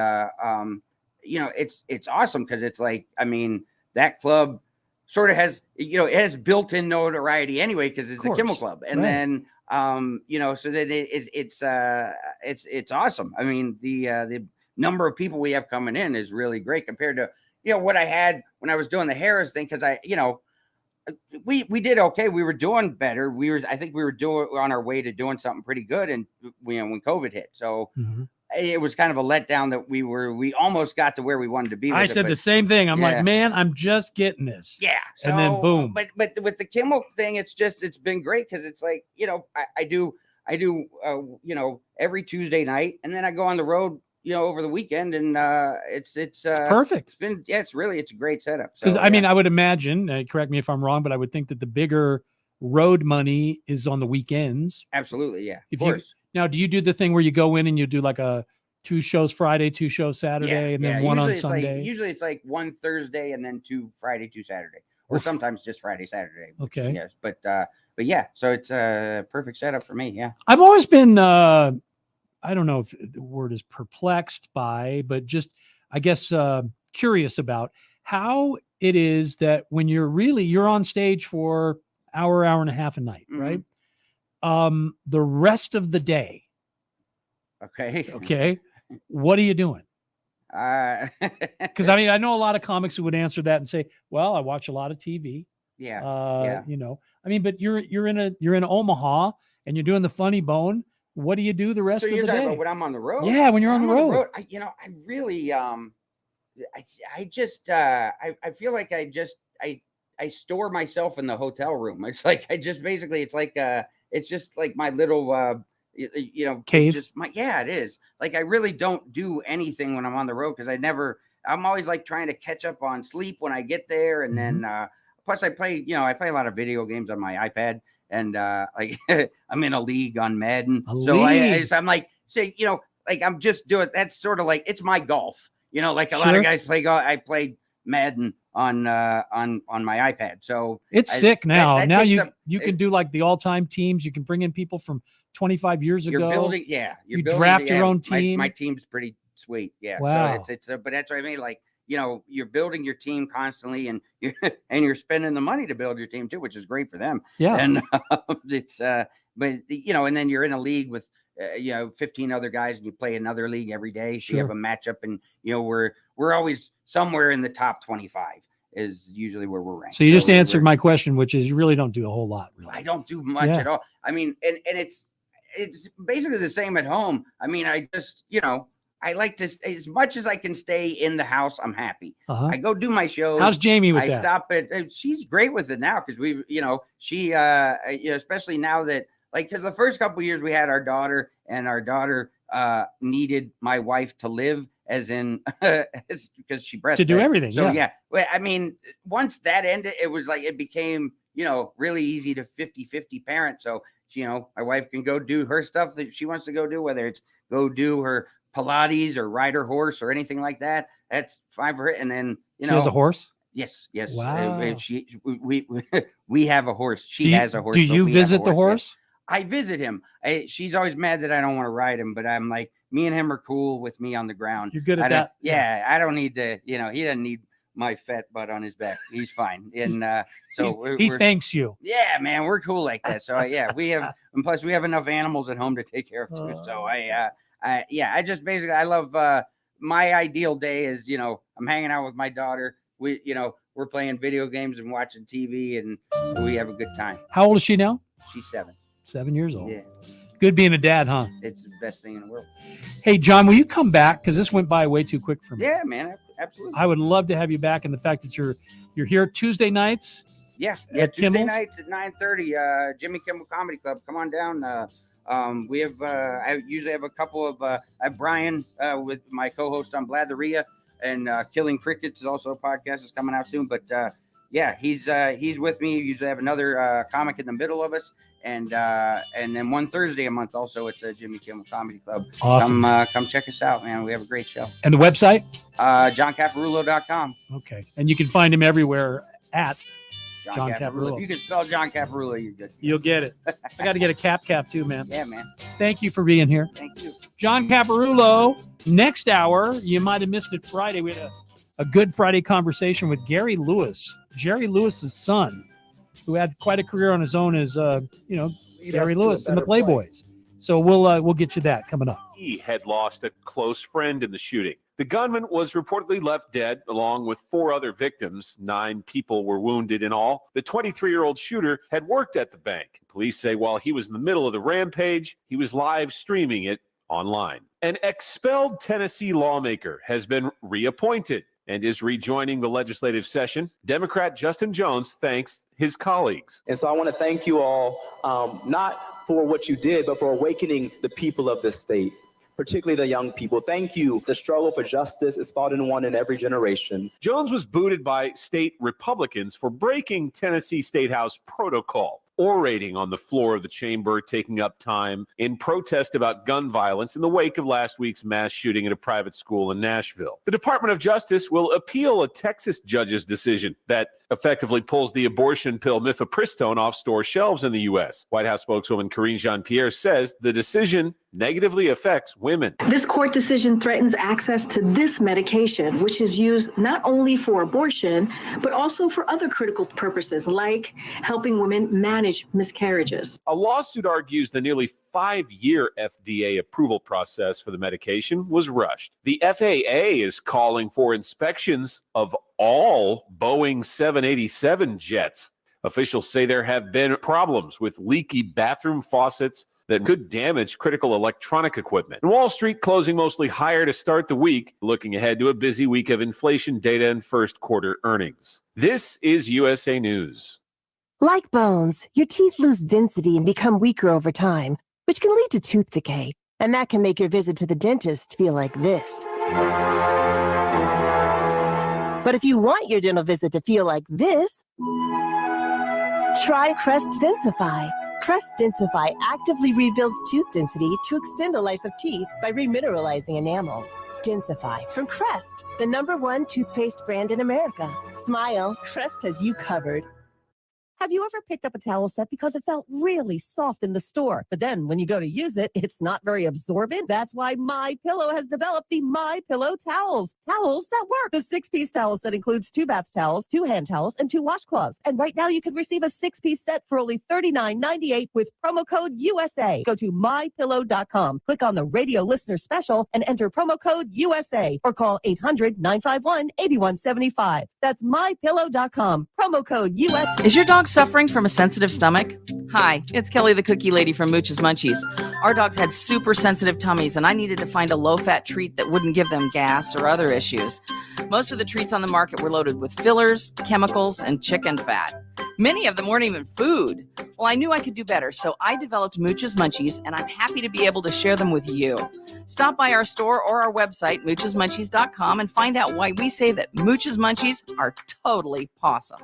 it's awesome because it's like, I mean, that club sort of has, it has built-in notoriety anyway because it's a Kimmel Club, and right. then so that it's awesome. I mean, the number of people we have coming in is really great compared to what I had when I was doing the Harris thing, because we did okay. We were doing better. I think we were on our way to doing something pretty good, and when COVID hit, so it was kind of a letdown that we almost got to where we wanted to be. I said the same thing. I'm like, yeah. man, I'm just getting this. Yeah. So, and then boom. But with the Kimmel thing, it's been great because it's like, I do every Tuesday night, and then I go on the road, over the weekend, and it's perfect. It's a great setup. Because So, I mean, I would imagine, correct me if I'm wrong, but I would think that the bigger road money is on the weekends. Absolutely. Yeah. If of course. Now, do you do the thing where you go in and you do like a 2 shows Friday, 2 shows Saturday, and then one on Sunday? Usually it's like 1 Thursday and then 2 Friday, 2 Saturday, or sometimes just Friday, Saturday. Okay. Yes. But yeah, so it's a perfect setup for me. Yeah. I've always been, I don't know if the word is perplexed by, but just, I guess, curious about how it is that when you're on stage for hour and a half a night, right? The rest of the day. Okay. What are you doing? Because I mean, I know a lot of comics who would answer that and say, well, I watch a lot of TV. Yeah. I mean, but you're in Omaha and you're doing the Funny Bone. What do you do the rest So of you're the talking day? about when I'm on the road? Yeah, when you're on the road. I really, I just, I feel like I store myself in the hotel room. It's like, it's just like my little, Cave. It is like, I really don't do anything when I'm on the road. Cause I'm always like trying to catch up on sleep when I get there. And then, plus I play a lot of video games on my iPad, and like I'm in a league on Madden. I'm like, like I'm just doing, that's sort of like, it's my golf, like a lot of guys play golf. I played Madden on my iPad. So It's sick now. that Now takes you up- you can do like the all-time teams. You can bring in people from 25 years you're ago. building, You draft your own team. My team's pretty sweet. Yeah. Wow. So it's but that's what I mean. Like, you're building your team constantly, and you're spending the money to build your team too, which is great for them. Yeah. And it's but and then you're in a league with 15 other guys, and you play another league every day. So you have a matchup, and we're always somewhere in the top 25 is usually where we're ranked. So you just answered my question, which is you really don't do a whole lot. Really. I don't do much at all. I mean, and it's basically the same at home. I mean, I just I like to, as much as I can stay in the house, I'm happy. I go do my shows. How's Jamie with that? I stop at, she's great with it now, because she, especially now that, like, because the first couple of years we had our daughter, and our daughter needed my wife to live, as in, because she breastfed. To do everything. So, yeah. Well, I mean, once that ended, it was like, it became, really easy to 50-50 parent. So, my wife can go do her stuff that she wants to go do, whether it's go do her Pilates or ride her horse or anything like that. That's fine for her. And then She has a horse. Yes. Wow. We have a horse. She has a horse. Do you visit the horse? I visit him. She's always mad that I don't want to ride him, but I'm like, me and him are cool with me on the ground. You're good at that. Yeah, I don't need to. He doesn't need my fat butt on his back. He's fine. And so he thanks you. Yeah, man, we're cool like that. So we have, and plus we have enough animals at home to take care of too. So I just basically, I love my ideal day is, I'm hanging out with my daughter. We're playing video games and watching TV, and we have a good time. How old is she now? She's 7. 7 years old. Yeah. Good being a dad, huh? It's the best thing in the world. Hey, John, will you come back? Because this went by way too quick for me. Yeah, man, absolutely. I would love to have you back, and the fact that you're here Tuesday nights. Yeah, at Tuesday Kimmel's? nights at 9:30. Jimmy Kimmel Comedy Club. Come on down. We have. I usually have a couple of. I have Brian with my co-host on Blatheria, and Killing Crickets is also a podcast that's coming out soon. But he's with me. Usually have another comic in the middle of us, and then one Thursday a month also at the Jimmy Kimmel Comedy Club. Awesome. Come check us out, man. We have a great show. And the website? JohnCaparulo.com. Okay. And you can find him everywhere at John Caparulo. If you can spell John Caparulo, you're good. You'll get it. I got to get a cap too, man. Yeah, man. Thank you for being here. Thank you. John Caparulo. Next hour, you might have missed it Friday. We had a Good Friday conversation with Gary Lewis, Jerry Lewis's son, who had quite a career on his own as Gary Lewis and the Playboys. So we'll get you that coming up. He had lost a close friend in the shooting. The gunman was reportedly left dead along with 4 other victims. 9 people were wounded in all. The 23-year-old shooter had worked at the bank. Police say while he was in the middle of the rampage, he was live streaming it online. An expelled Tennessee lawmaker has been reappointed and is rejoining the legislative session. Democrat Justin Jones thanks his colleagues. And so I want to thank you all, not for what you did, but for awakening the people of this state, particularly the young people. Thank you. The struggle for justice is fought and won in every generation. Jones was booted by state Republicans for breaking Tennessee State House protocol, orating on the floor of the chamber, taking up time in protest about gun violence in the wake of last week's mass shooting at a private school in Nashville. The Department of Justice will appeal a Texas judge's decision that effectively pulls the abortion pill mifepristone off store shelves in the U.S. White House spokeswoman Karine Jean-Pierre says the decision negatively affects women. This court decision threatens access to this medication, which is used not only for abortion, but also for other critical purposes, like helping women manage miscarriages. A lawsuit argues the nearly 5-year FDA approval process for the medication was rushed. The FAA is calling for inspections of all Boeing 787 jets. Officials say there have been problems with leaky bathroom faucets that could damage critical electronic equipment. And Wall Street closing mostly higher to start the week, looking ahead to a busy week of inflation data and first quarter earnings. This is USA News. Like bones, your teeth lose density and become weaker over time, which can lead to tooth decay. And that can make your visit to the dentist feel like this. But if you want your dental visit to feel like this, try Crest Densify. Crest Densify actively rebuilds tooth density to extend the life of teeth by remineralizing enamel. Densify from Crest, the #1 toothpaste brand in America. Smile, Crest has you covered. Have you ever picked up a towel set because it felt really soft in the store, but then when you go to use it, it's not very absorbent? That's why MyPillow has developed the MyPillow towels. Towels that work. The 6-piece towel set includes 2 bath towels, 2 hand towels, and 2 washcloths. And right now you can receive a 6-piece set for only $39.98 with promo code USA. Go to MyPillow.com, click on the radio listener special, and enter promo code USA, or call 800-951-8175. That's MyPillow.com, promo code USA. Is your dog suffering from a sensitive stomach? Hi, it's Kelly the Cookie Lady from Mooch's Munchies. Our dogs had super sensitive tummies, and I needed to find a low-fat treat that wouldn't give them gas or other issues. Most of the treats on the market were loaded with fillers, chemicals, and chicken fat. Many of them weren't even food. Well, I knew I could do better, so I developed Mooch's Munchies, and I'm happy to be able to share them with you. Stop by our store or our website, moochesmunchies.com, and find out why we say that Mooch's Munchies are totally pawsome.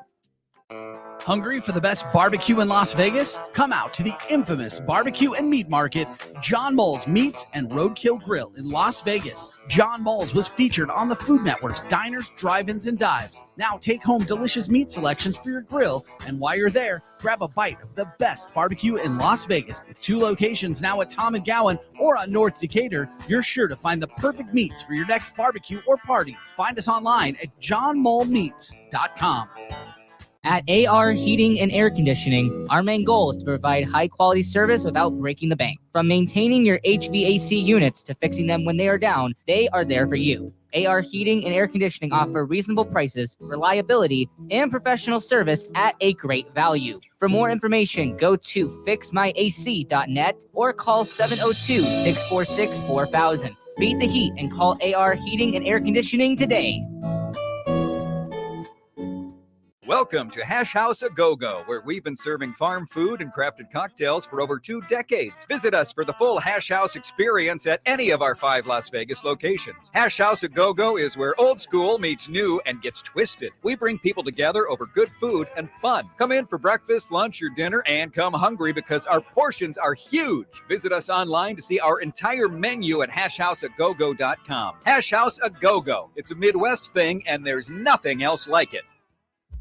Hungry for the best barbecue in Las Vegas? Come out to the infamous barbecue and meat market, John Mole's Meats and Roadkill Grill in Las Vegas. John Mole's was featured on the Food Network's Diners, Drive-Ins, and Dives. Now take home delicious meat selections for your grill, and while you're there, grab a bite of the best barbecue in Las Vegas. With 2 locations now at Tom and Gowan or on North Decatur, you're sure to find the perfect meats for your next barbecue or party. Find us online at johnmolemeats.com. At AR Heating and Air Conditioning, our main goal is to provide high-quality service without breaking the bank. From maintaining your HVAC units to fixing them when they are down, they are there for you. AR Heating and Air Conditioning offer reasonable prices, reliability, and professional service at a great value. For more information, go to fixmyac.net or call 702-646-4000. Beat the heat and call AR Heating and Air Conditioning today. Welcome to Hash House A Go-Go, where we've been serving farm food and crafted cocktails for over 2 decades. Visit us for the full Hash House experience at any of our 5 Las Vegas locations. Hash House A Go-Go is where old school meets new and gets twisted. We bring people together over good food and fun. Come in for breakfast, lunch, or dinner, and come hungry because our portions are huge. Visit us online to see our entire menu at hashhouseagogo.com. Hash House A Go-Go. It's a Midwest thing, and there's nothing else like it.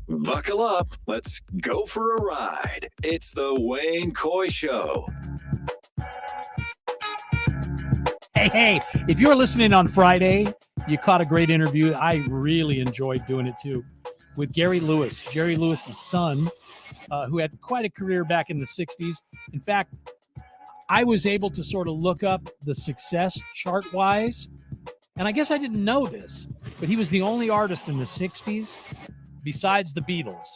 Buckle up. Let's go for a ride. It's the Wayne Coy Show. Hey, if you're listening on Friday, you caught a great interview. I really enjoyed doing it too, with Gary Lewis, Jerry Lewis's son, who had quite a career back in the 60s. In fact, I was able to sort of look up the success chart-wise, and I guess I didn't know this, but he was the only artist in the 60s, besides the Beatles,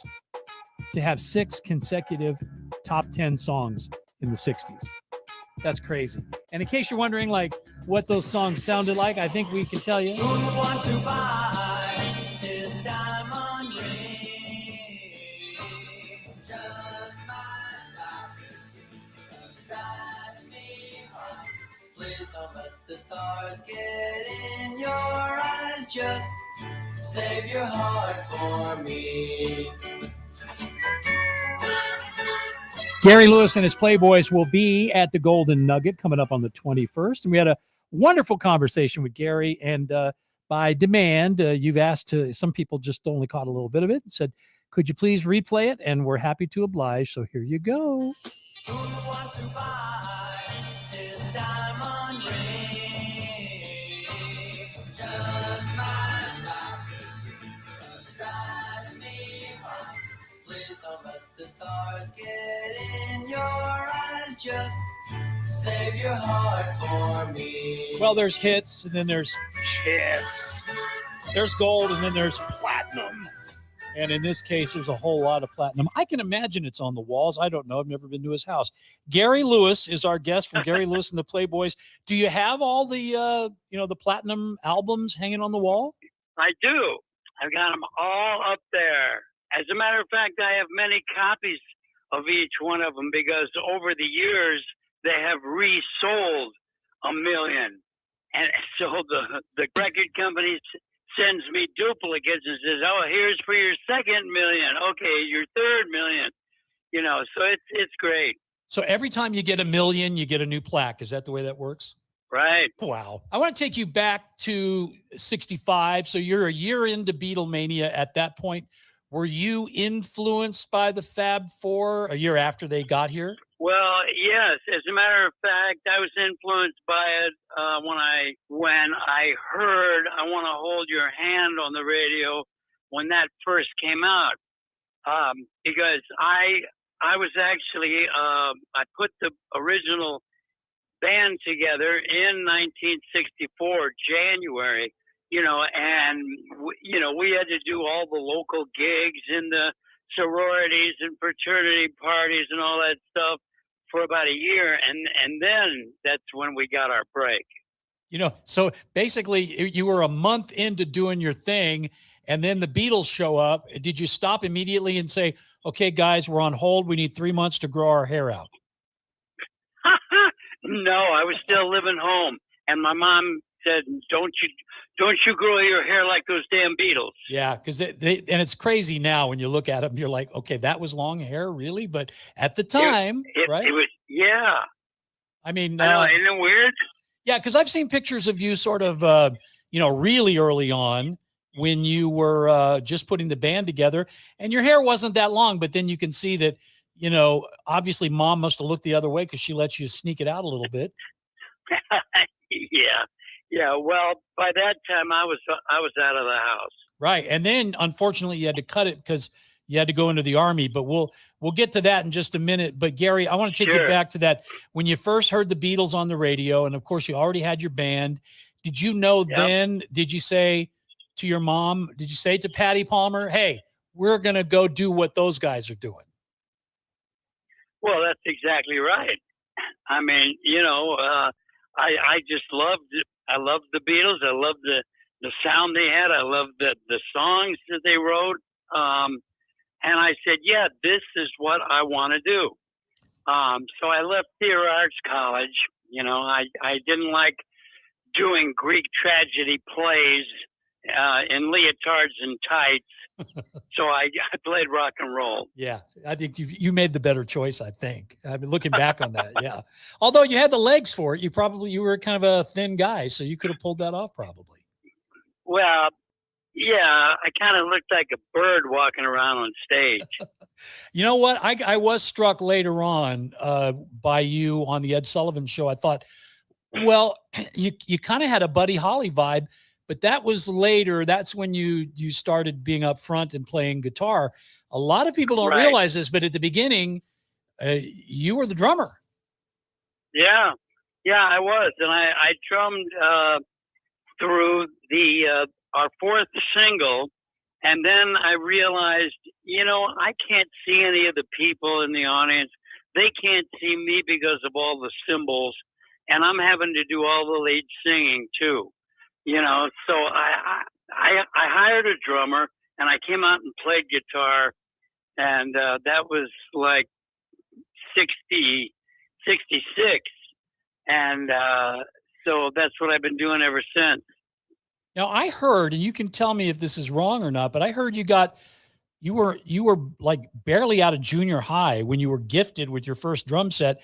to have 6 consecutive top 10 songs in the 60s. That's crazy. And in case you're wondering, like, what those songs sounded like, I think we can tell you. Who wants to buy his diamond ring? Just my style. Drive me hard. Please don't let the stars get in your eyes. Just save your heart for me. Gary Lewis and his Playboys will be at the Golden Nugget coming up on the 21st. And we had a wonderful conversation with Gary. And by demand, you've asked to, some people just only caught a little bit of it and said, could you please replay it? And we're happy to oblige. So here you go. Who wants to buy his diamond ring? Just my style. Drive me hard. Please don't let the stars get in your eyes. Just save your heart for me. Well, there's hits, and then there's hits. There's gold, and then there's platinum. And in this case, there's a whole lot of platinum. I can imagine it's on the walls. I don't know. I've never been to his house. Gary Lewis is our guest from Gary Lewis and the Playboys. Do you have all the, the platinum albums hanging on the wall? I do. I've got them all up there. As a matter of fact, I have many copies of each one of them because over the years, they have resold 1 million. And so the record company sends me duplicates and says, oh, here's for your 2nd million. Okay, your 3rd million. So it's great. So every time you get 1 million, you get a new plaque. Is that the way that works? Right. Wow. I want to take you back to 65. So you're a year into Beatlemania at that point. Were you influenced by the Fab Four a year after they got here? Well, yes. As a matter of fact, I was influenced by it when I heard "I Want to Hold Your Hand" on the radio when that first came out. Because I was actually I put the original band together in 1964 January. And we had to do all the local gigs in the sororities and fraternity parties and all that stuff for about a year, and then that's when we got our break. So basically you were a month into doing your thing, and then the Beatles show up. Did you stop immediately and say, okay, guys, we're on hold. We need 3 months to grow our hair out? No, I was still living home, and my mom said, don't you grow your hair like those damn Beatles. Yeah, because and it's crazy now when you look at them, you're like, okay, that was long hair, really? But at the time, right? It was, yeah. I mean, I know, isn't it weird? Yeah, because I've seen pictures of you sort of, really early on when you were just putting the band together, and your hair wasn't that long, but then you can see that, obviously mom must have looked the other way because she lets you sneak it out a little bit. Yeah. Well, by that time I was out of the house. Right. And then unfortunately you had to cut it because you had to go into the Army, but we'll get to that in just a minute. But Gary, I want to take you back to that. When you first heard the Beatles on the radio, and of course you already had your band, did you know then, did you say to your mom, did you say to Patty Palmer, hey, we're going to go do what those guys are doing? Well, that's exactly right. I mean, I just loved the Beatles. I loved the sound they had. I loved the songs that they wrote. And I said, yeah, this is what I want to do. So I left theater arts college. I didn't like doing Greek tragedy plays in leotards and tights. So I played rock and roll. Yeah, I think you made the better choice, I think. I mean, looking back on that, yeah. Although you had the legs for it, you were kind of a thin guy, so you could have pulled that off probably. Well, yeah, I kind of looked like a bird walking around on stage. You know what? I was struck later on by you on the Ed Sullivan Show. I thought, well, you kind of had a Buddy Holly vibe, but that was later. That's when you started being up front and playing guitar. A lot of people don't realize this, but at the beginning, you were the drummer. Yeah, I was, and I drummed through our fourth single, and then I realized, I can't see any of the people in the audience. They can't see me because of all the cymbals, and I'm having to do all the lead singing too. So I hired a drummer, and I came out and played guitar, and that was like 66. And so that's what I've been doing ever since. Now I heard, and you can tell me if this is wrong or not, but I heard you were like barely out of junior high when you were gifted with your first drum set.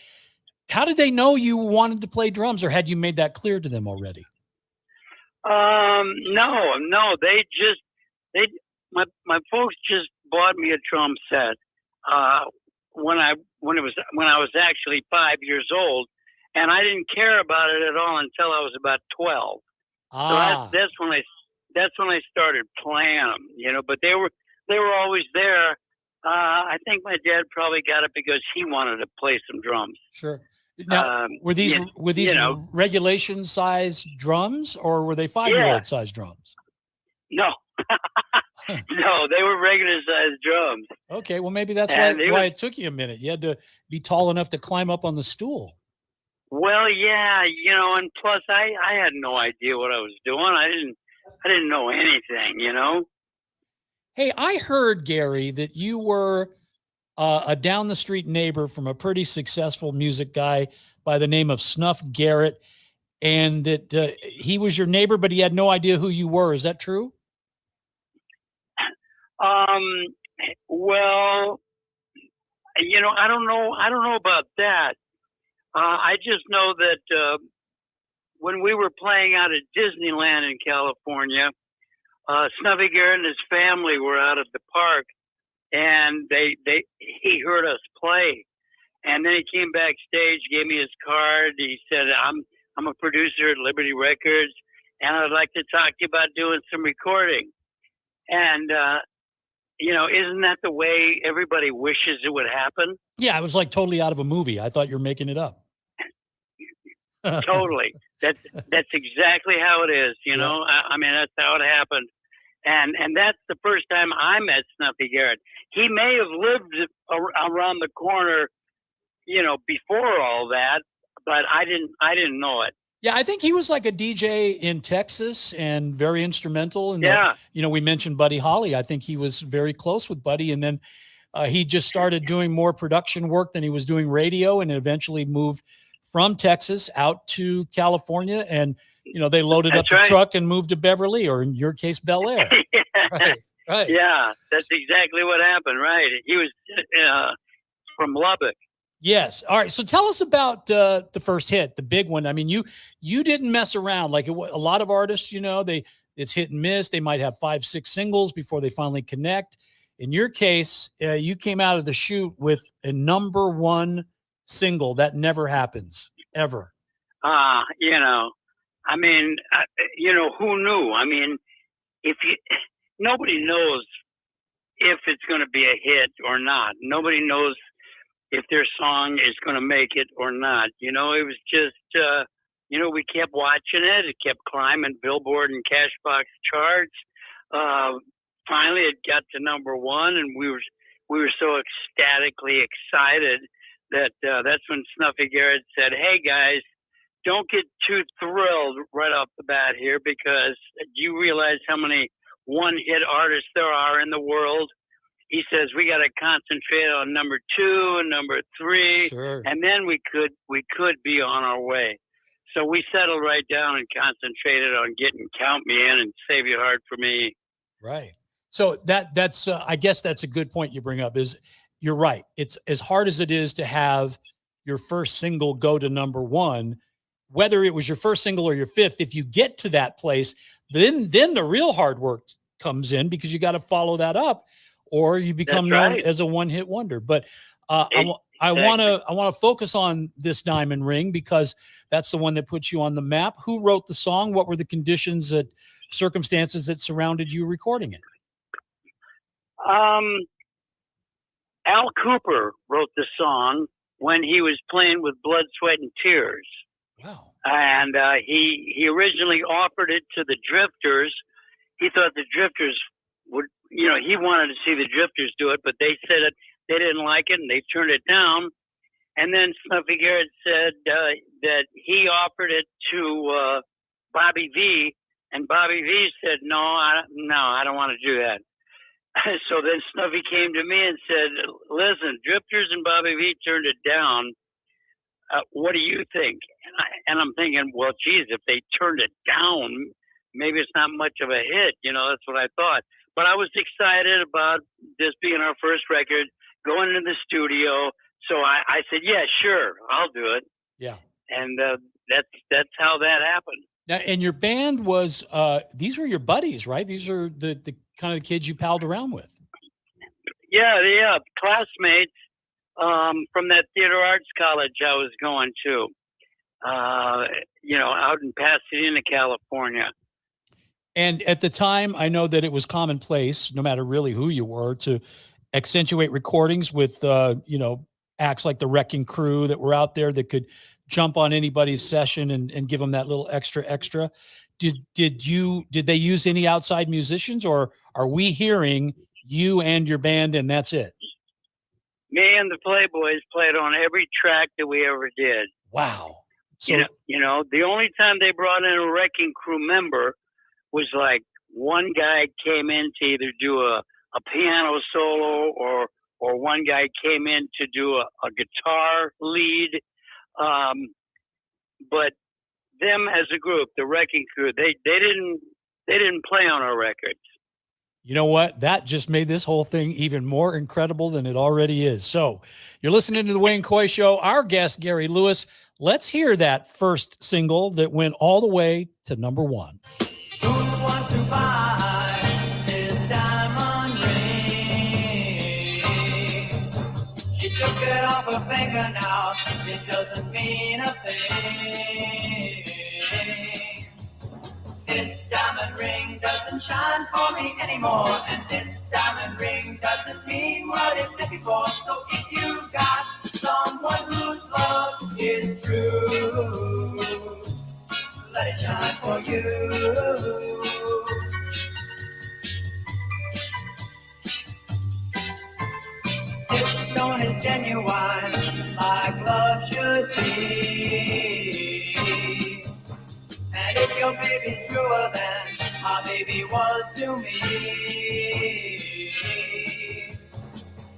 How did they know you wanted to play drums, or had you made that clear to them already? No, my folks just bought me a drum set when I was actually 5 years old, and I didn't care about it at all until I was about 12. So that's when I started playing them, but they were always there. I think my dad probably got it because he wanted to play some drums. Sure. Now, were these regulation size drums, or were they 5-year-old size drums? No, no, they were regular size drums. Okay, well maybe that's why it took you a minute. You had to be tall enough to climb up on the stool. Well, yeah, and plus I had no idea what I was doing. I didn't know anything, Hey, I heard, Gary, that you were a down the street neighbor from a pretty successful music guy by the name of Snuff Garrett, and that he was your neighbor, but he had no idea who you were. Is that true? Well, I don't know about that. I just know that when we were playing out at Disneyland in California, Snuffy Garrett and his family were out at the park, and he heard us play, and then he came backstage, gave me his card. He said, I'm a producer at Liberty Records, and I'd like to talk to you about doing some recording. And isn't that the way everybody wishes it would happen? Yeah, it was like totally out of a movie. I thought you were making it up. Totally. That's exactly how it is. I mean, that's how it happened. And that's the first time I met Snuffy Garrett. He may have lived around the corner, before all that, but I didn't know it. Yeah, I think he was like a DJ in Texas and very instrumental. And we mentioned Buddy Holly. I think he was very close with Buddy, and then he just started doing more production work than he was doing radio, and eventually moved from Texas out to California. And they loaded up the truck and moved to Beverly, or in your case, Bel Air. Right. Yeah, that's exactly what happened. Right. He was from Lubbock. Yes. All right. So tell us about the first hit, the big one. I mean, you didn't mess around like a lot of artists. It's hit and miss. They might have 5, 6 singles before they finally connect. In your case, you came out of the chute with a #1 single. That never happens ever. I mean, who knew? I mean, nobody knows if it's going to be a hit or not. Nobody knows if their song is going to make it or not. It was just, we kept watching it. It kept climbing Billboard and Cashbox charts. Finally, it got to #1, and we were so ecstatically excited that that's when Snuffy Garrett said, "Hey guys, don't get too thrilled right off the bat here, because you realize how many one-hit artists there are in the world." He says, "We got to concentrate on #2 and #3, sure, and then we could be on our way." So we settled right down and concentrated on getting "Count Me In" and "Save Your Heart for Me." Right. So that's I guess that's a good point you bring up. Is you're right. It's as hard as it is to have your first single go to #1, whether it was your first single or your 5th. If you get to that place, then the real hard work comes in, because you got to follow that up, or you become known as a one-hit wonder. But I want to focus on this Diamond Ring, because that's the one that puts you on the map. Who wrote the song? What were the conditions, circumstances that surrounded you recording it? Al Cooper wrote the song when he was playing with Blood, Sweat, and Tears. Wow. And he originally offered it to the Drifters. He thought the Drifters would, he wanted to see the Drifters do it, but they said they didn't like it and they turned it down. And then Snuffy Garrett said that he offered it to Bobby V, and Bobby V said, no, I don't want to do that. So then Snuffy came to me and said, "Listen, Drifters and Bobby V turned it down. What do you think?" And I'm thinking, well, geez, if they turned it down, maybe it's not much of a hit. That's what I thought. But I was excited about this being our first record, going into the studio. So I said, yeah, sure, I'll do it. Yeah. And that's how that happened. Now, and your band was, these were your buddies, right? These are the kind of kids you palled around with. Yeah, classmates from that theater arts college I was going to, out in Pasadena, California. And at the time, I know that it was commonplace, no matter really who you were, to accentuate recordings with, acts like the Wrecking Crew that were out there that could jump on anybody's session and give them that little extra. Did they use any outside musicians, or are we hearing you and your band and that's it? Me and the Playboys played on every track that we ever did. Wow. So, the only time they brought in a Wrecking Crew member was like one guy came in to either do a piano solo or one guy came in to do a guitar lead. But them as a group, the Wrecking Crew, they didn't play on our records. You know what? That just made this whole thing even more incredible than it already is. So you're listening to the Wayne Coy Show. Our guest, Gary Lewis. Let's hear that first single that went all the way to number 1. Who wants to buy this diamond ring? She took it off her finger now. It doesn't mean a thing. This diamond ring doesn't shine for me anymore, and this diamond ring doesn't mean what it did before. So if you got someone whose love is true, let it shine for you. This stone is genuine, like love should be. And if your baby's truer than my baby was to me,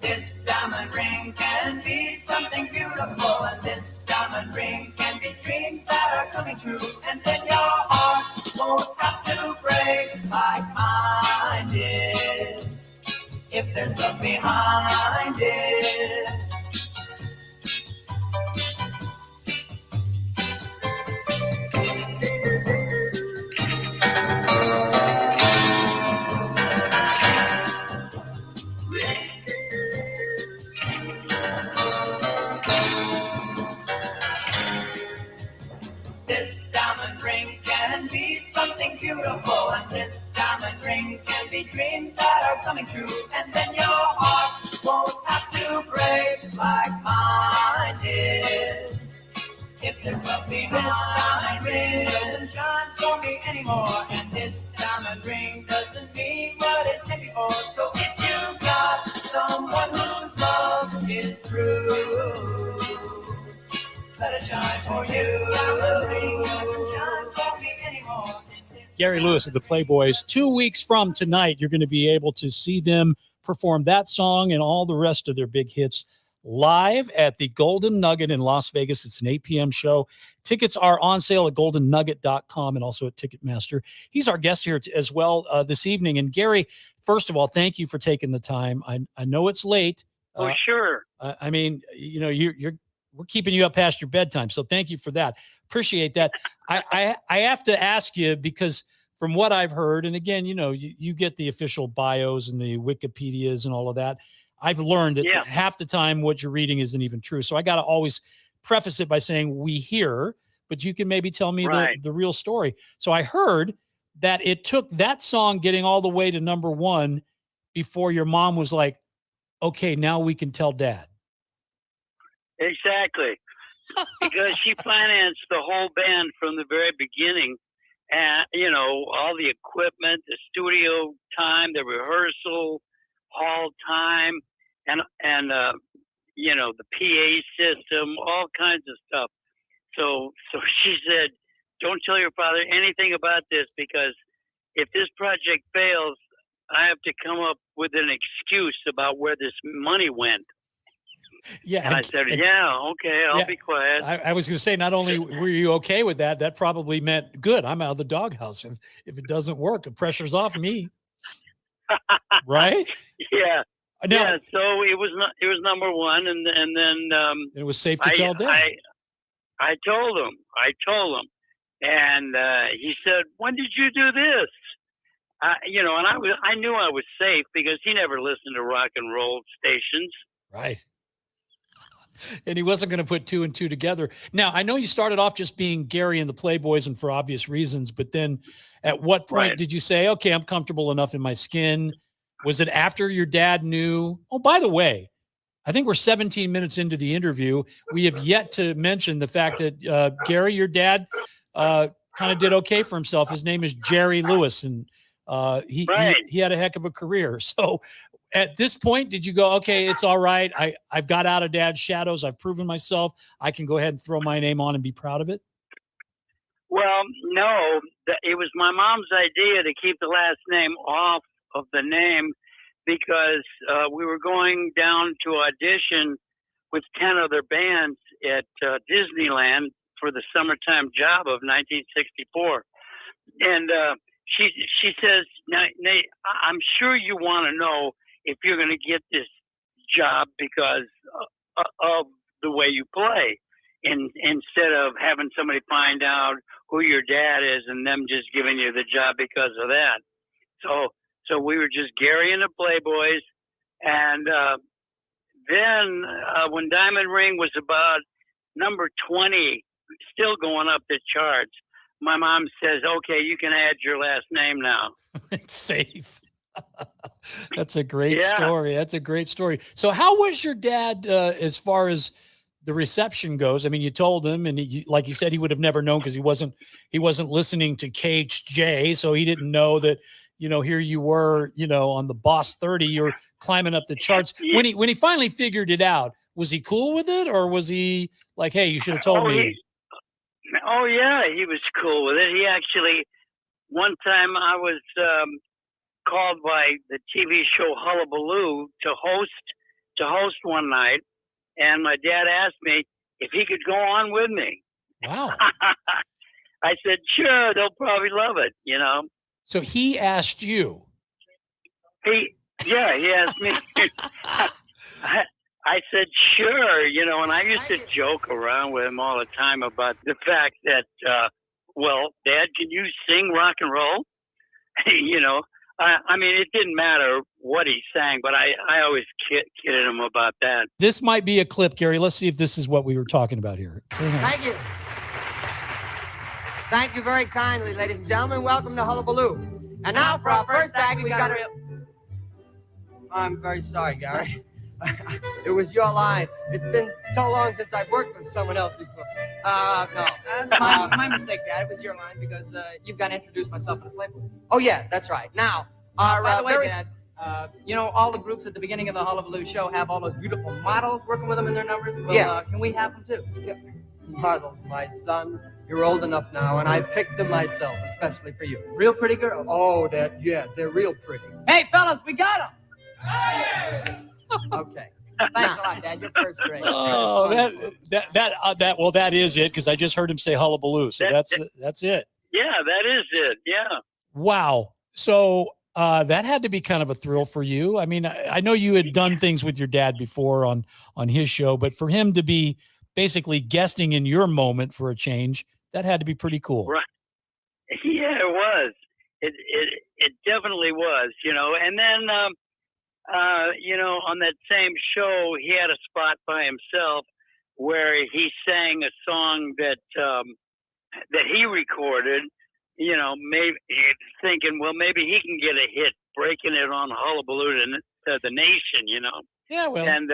this diamond ring can be something beautiful, and this diamond ring can be dreams that are coming true. And then your heart won't have to break like mine did, if there's love behind it. This diamond ring can be something beautiful, and this diamond ring can be dreams that are coming true. And then your heart won't have to break like mine did, if there's love behind. This diamond ring doesn't shine for me anymore, and this diamond ring doesn't mean what it did before. So if you've got someone whose love is true, let it shine for you. Diamond ring doesn't shine for me anymore. Gary Lewis of the Playboys. 2 weeks from tonight, you're going to be able to see them perform that song and all the rest of their big hits live at the Golden Nugget in Las Vegas. It's an 8 p.m. show. Tickets are on sale at goldennugget.com and also at Ticketmaster. He's our guest here as well this evening. And Gary, first of all, thank you for taking the time. I know it's late. Oh, sure. I mean, you know, we're keeping you up past your bedtime, so thank you for that. Appreciate that. I have to ask you, because from what I've heard, and again, you know, you get the official bios and the Wikipedias and all of that. I've learned that half the time what you're reading isn't even true. So I got to always preface it by saying we hear, but you can maybe tell me the real story. So I heard that it took that song getting all the way to number 1 before your mom was like, okay, now we can tell Dad. Exactly. Because she financed the whole band from the very beginning. And, you know, all the equipment, the studio time, the rehearsal hall time, and you know, the PA system, all kinds of stuff. So she said, don't tell your father anything about this, because if this project fails, I have to come up with an excuse about where this money went. Yeah. And I said, yeah, okay, I'll be quiet. I was going to say, not only were you okay with that, that probably meant, good, I'm out of the doghouse. If it doesn't work, the pressure's off me. Right? Yeah. Now, yeah. So it was number 1. And then it was safe to tell Dad. I told him. And he said, when did you do this? You know, and I knew I was safe because he never listened to rock and roll stations. Right. And he wasn't going to put 2 and 2 together. Now, I know you started off just being Gary and the Playboys, and for obvious reasons, but then at what point did you say, okay, I'm comfortable enough in my skin? Was it after your dad knew? Oh, by the way, I think we're 17 minutes into the interview. We have yet to mention the fact that Gary, your dad, kind of did okay for himself. His name is Jerry Lewis, and he had a heck of a career. So at this point, did you go, okay, it's all right. I've got out of Dad's shadows. I've proven myself. I can go ahead and throw my name on and be proud of it? Well, no, it was my mom's idea to keep the last name off of the name, because we were going down to audition with 10 other bands at Disneyland for the summertime job of 1964. And she says, Nate, I'm sure you want to know if you're going to get this job because of the way you play, instead of having somebody find out who your dad is and them just giving you the job because of that. So we were just Gary and the Playboys, and then when Diamond Ring was about number 20, still going up the charts, my mom says, "Okay, you can add your last name now." It's safe. That's a great story. That's a great story. So how was your dad as far as the reception goes? I mean, you told him, and like you said, he would have never known because he wasn't listening to KHJ, so he didn't know that, here you were, on the Boss 30, you're climbing up the charts. When he finally figured it out, was he cool with it, or was he like, "Hey, you should have told me"? Oh yeah, he was cool with it. He actually, one time I was called by the TV show Hullabaloo to host one night, and my dad asked me if he could go on with me. Wow. I said, "Sure, they'll probably love it," So he asked you. He asked me. I said, "Sure," and I used to joke around with him all the time about the fact that, well, Dad, can you sing rock and roll? I mean, it didn't matter what he sang, but I always kidded him about that. This might be a clip, Gary. Let's see if this is what we were talking about here. Thank you. Thank you very kindly, ladies and gentlemen. Welcome to Hullabaloo. And now for our first act, we got I'm very sorry, Gary. It was your line. It's been so long since I've worked with someone else before. No. That's my mistake, Dad. It was your line because you've got to introduce myself in the Playboy. Oh, yeah, that's right. Now, our by the way, Dad, all the groups at the beginning of the Hullabaloo show have all those beautiful models working with them in their numbers. Well, Yeah. Can we have them too? Yeah. Models, my son. You're old enough now, and I picked them myself, especially for you. Real pretty girls. Oh, they're real pretty. Hey, fellas, we got them. Okay. Thanks a lot, Dad. You're first rate. Oh, that is it, because I just heard him say Hullabaloo. So that's it. Yeah, that is it. Yeah. Wow. So that had to be kind of a thrill for you. I mean, I know you had done things with your dad before on his show, but for him to be basically guesting in your moment for a change, that had to be pretty cool. Right. Yeah, it was. It definitely was, and then, on that same show, he had a spot by himself where he sang a song that he recorded, maybe thinking, well, maybe he can get a hit breaking it on Hullabaloo to the nation, Yeah, well. And,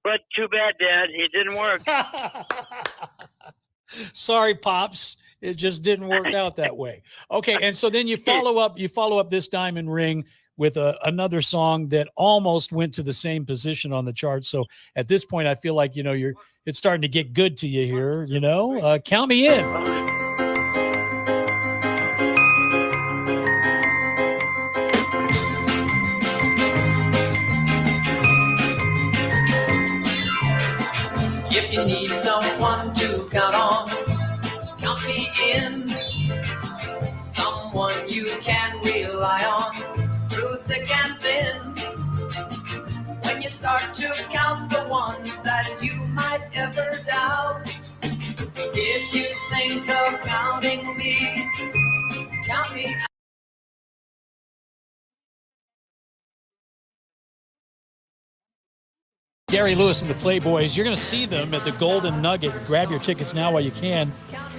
but too bad, Dad, it didn't work. Sorry, Pops. It just didn't work out that way. Okay, and so then you follow up this Diamond Ring with another song that almost went to the same position on the chart. So at this point, I feel like it's starting to get good to you here. Count me in. If you need someone to count on, count me in. Someone you can rely on through thick and thin. When you start to count the ones that you might ever doubt, if you think of counting me, count me out. Gary Lewis and the Playboys. You're going to see them at the Golden Nugget. Grab your tickets now while you can.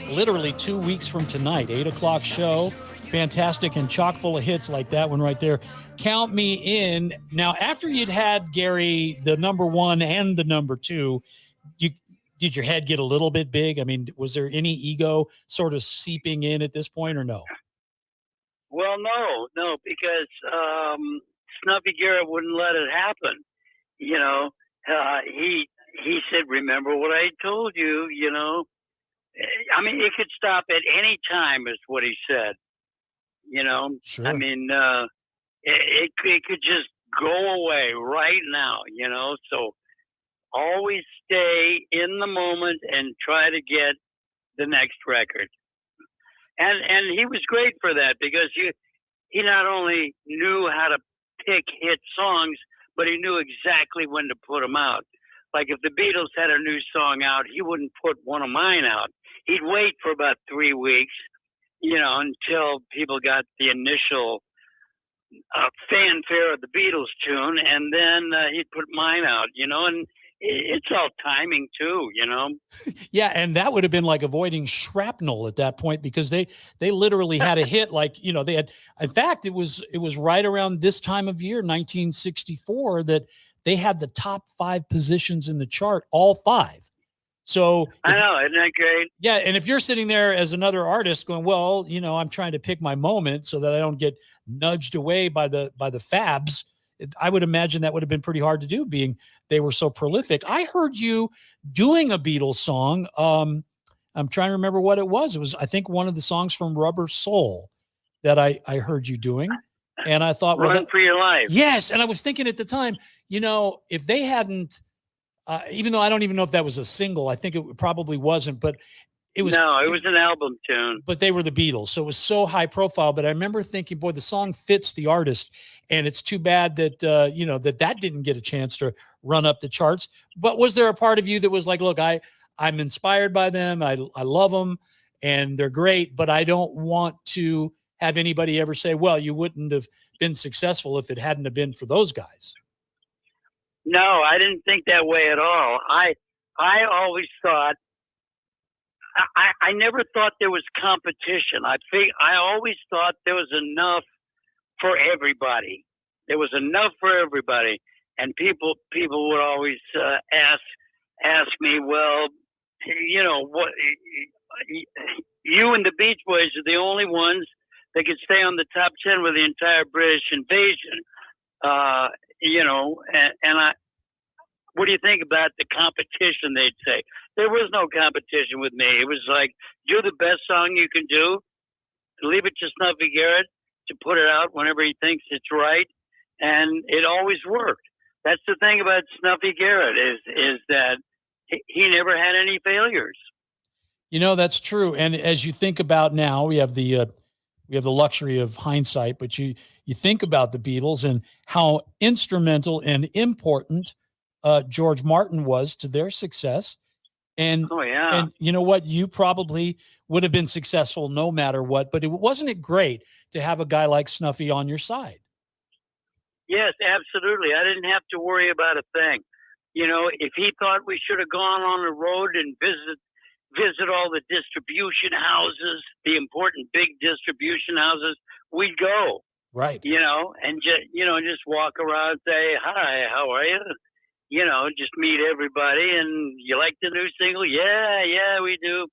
Literally 2 weeks from tonight, 8 o'clock show. Fantastic and chock full of hits like that one right there. Count me in. Now, after you'd had, Gary, the number one and the number two, did your head get a little bit big? I mean, was there any ego sort of seeping in at this point or no? Well, no, because Snuffy Garrett wouldn't let it happen. He said, "Remember what I told you." I mean, it could stop at any time, is what he said. Sure. I mean, it could just go away right now. So always stay in the moment and try to get the next record. and he was great for that because he not only knew how to pick hit songs, but he knew exactly when to put them out. Like if the Beatles had a new song out, he wouldn't put one of mine out. He'd wait for about 3 weeks, until people got the initial fanfare of the Beatles tune, and then he'd put mine out, and it's all timing too, Yeah, and that would have been like avoiding shrapnel at that point because they literally had a hit they had. In fact, it was right around this time of year, 1964, that they had the top 5 positions in the chart, all 5. So I know, isn't that great? Yeah, and if you're sitting there as another artist going, well, I'm trying to pick my moment so that I don't get nudged away by the Fabs, I would imagine that would have been pretty hard to do, being they were so prolific. I heard you doing a Beatles song. I'm trying to remember what it was. It was, I think, one of the songs from Rubber Soul that I heard you doing. And I thought, Run for Your Life. Yes. And I was thinking at the time, if they hadn't, even though I don't even know if that was a single, I think it probably wasn't, but it was. No, it was an album tune. But they were the Beatles, so it was so high profile. But I remember thinking, boy, the song fits the artist, and it's too bad that that didn't get a chance to run up the charts. But was there a part of you that was like, look, I'm inspired by them, I love them, and they're great, but I don't want to have anybody ever say, well, you wouldn't have been successful if it hadn't have been for those guys? No, I didn't think that way at all. I always thought, I never thought there was competition. I always thought there was enough for everybody. There was enough for everybody, and people would always ask me, well, what? You and the Beach Boys are the only ones that could stay on the top 10 with the entire British invasion. And what do you think about the competition? They'd say there was no competition with me. It was like, do the best song you can do, leave it to Snuffy Garrett to put it out whenever he thinks it's right, and it always worked. That's the thing about Snuffy Garrett is that he never had any failures. That's true. And as you think about now, we have the luxury of hindsight, but you think about the Beatles and how instrumental and important George Martin was to their success. And, and you know what? You probably would have been successful no matter what, but wasn't it great to have a guy like Snuffy on your side? Yes, absolutely. I didn't have to worry about a thing. If he thought we should have gone on the road and visit all the distribution houses, the important big distribution houses, we'd go. Right. And just walk around, say, hi, how are you? Just meet everybody. And you like the new single? Yeah, we do.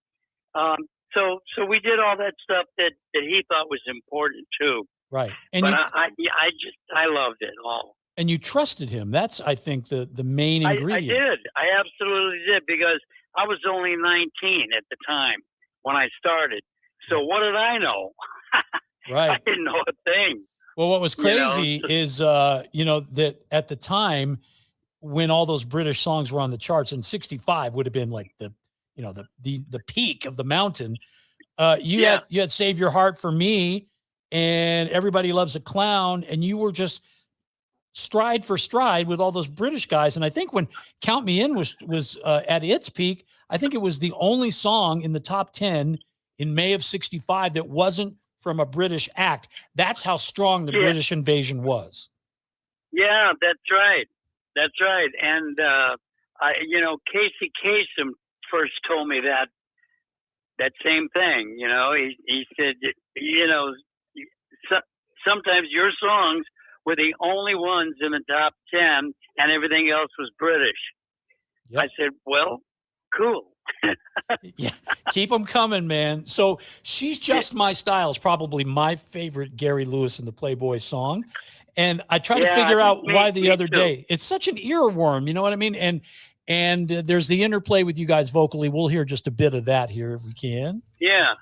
So we did all that stuff that he thought was important too. Right. And I loved it all. And you trusted him. That's, I think, the main ingredient. I did. I absolutely did, because I was only 19 at the time when I started. So what did I know? Right. I didn't know a thing. Well, what was crazy is, that at the time when all those British songs were on the charts, and 65 would have been like the peak of the mountain. You had Save Your Heart for Me and Everybody Loves a Clown, and you were just stride for stride with all those British guys. And I think when Count Me In was at its peak, I think it was the only song in the top 10 in May of 65 that wasn't from a British act. That's how strong the British invasion was. Yeah, that's right. That's right. And, Casey Kasem first told me that same thing. He said, sometimes your songs were the only ones in the top 10 and everything else was British. Yep. I said, well, cool. Yeah, keep them coming, man. So She's Just My Style is probably my favorite Gary Lewis and the Playboys song. And I try to figure out why the other day. It's such an earworm, you know what I mean? And there's the interplay with you guys vocally. We'll hear just a bit of that here if we can. Yeah.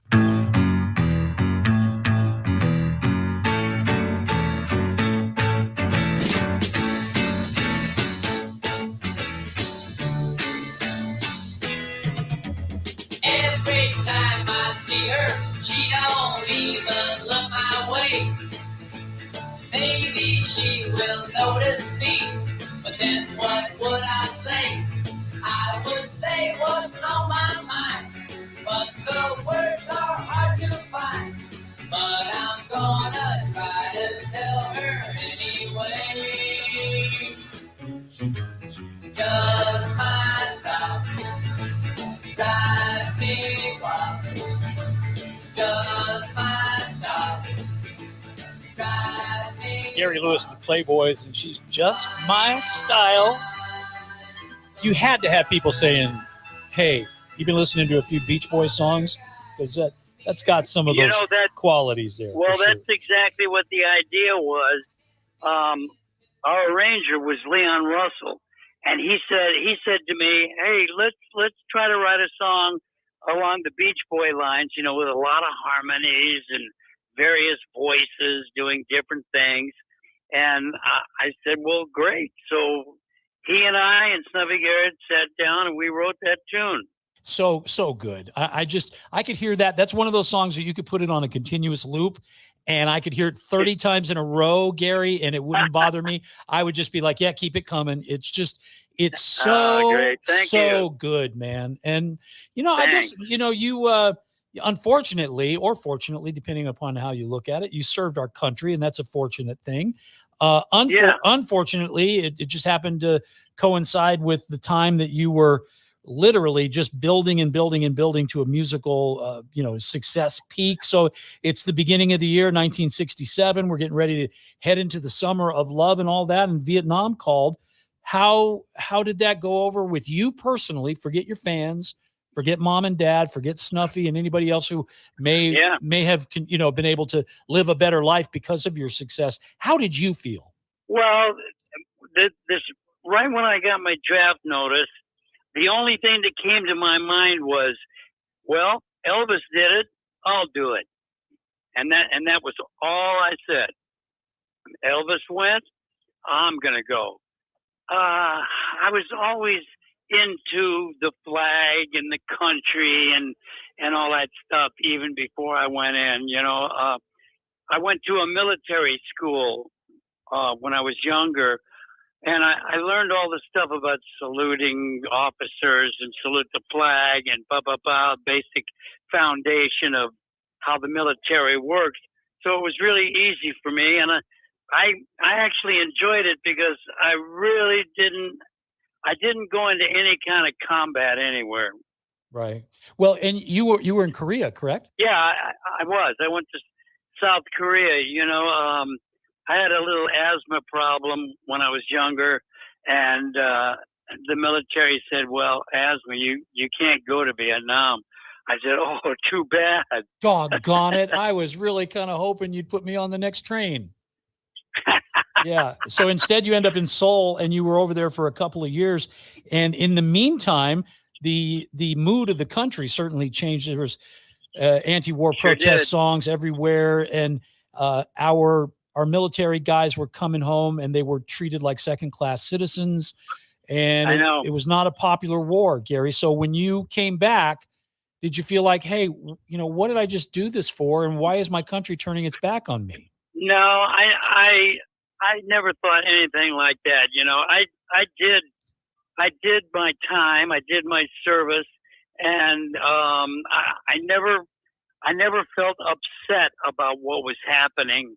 Every time I see her, she don't maybe she will notice me. But then what would I say? I would say what's on my mind. But the words are hard to find. But I'm gonna try to tell her anyway. Just my style drives me wild. Just my style drives me. Gary Lewis and the Playboys, and she's just my style. You had to have people saying, "Hey, you've been listening to a few Beach Boys songs," because that's got some of those qualities there. Well, for that's sure. exactly what the idea was. Our arranger was Leon Russell, and he said to me, "Hey, let's try to write a song along the Beach Boy lines, you know, with a lot of harmonies and various voices doing different things." And I said, "Well, great." So he and I and Snuffy Garrett sat down and we wrote that tune. So good. I could hear that. That's one of those songs that you could put it on a continuous loop, and I could hear it 30 times in a row, Gary, and it wouldn't bother me. I would just be like, "Yeah, keep it coming." It's so great. Thank so you. good, man. And I guess you unfortunately or fortunately, depending upon how you look at it, you served our country, and that's a fortunate thing. Unfortunately, it just happened to coincide with the time that you were literally just building and building and building to a musical, success peak. So it's the beginning of the year, 1967. We're getting ready to head into the summer of love and all that. And Vietnam called. How did that go over with you personally? Forget your fans, forget mom and dad, forget Snuffy and anybody else who may have, been able to live a better life because of your success. How did you feel? Well, this right when I got my draft notice, the only thing that came to my mind was, well, Elvis did it, I'll do it. And that was all I said. Elvis went, I'm going to go. I was always into the flag and the country and all that stuff even before I went in, I went to a military school when I was younger. And I learned all the stuff about saluting officers and salute the flag and basic foundation of how the military works. So it was really easy for me. And I actually enjoyed it because I really didn't go into any kind of combat anywhere. Right. Well, and you were in Korea, correct? Yeah, I was. I went to South Korea, I had a little asthma problem when I was younger, and the military said, "Well, asthma, you can't go to Vietnam." I said, "Oh, too bad." Doggone it. I was really kind of hoping you'd put me on the next train. Yeah. So instead you end up in Seoul, and you were over there for a couple of years. And in the meantime, the mood of the country certainly changed. There was anti-war protest songs everywhere. And our military guys were coming home, and they were treated like second-class citizens. And it was not a popular war, Gary. So when you came back, did you feel like, hey, what did I just do this for? And why is my country turning its back on me? No, I never thought anything like that. I did my time, I did my service, and I never felt upset about what was happening.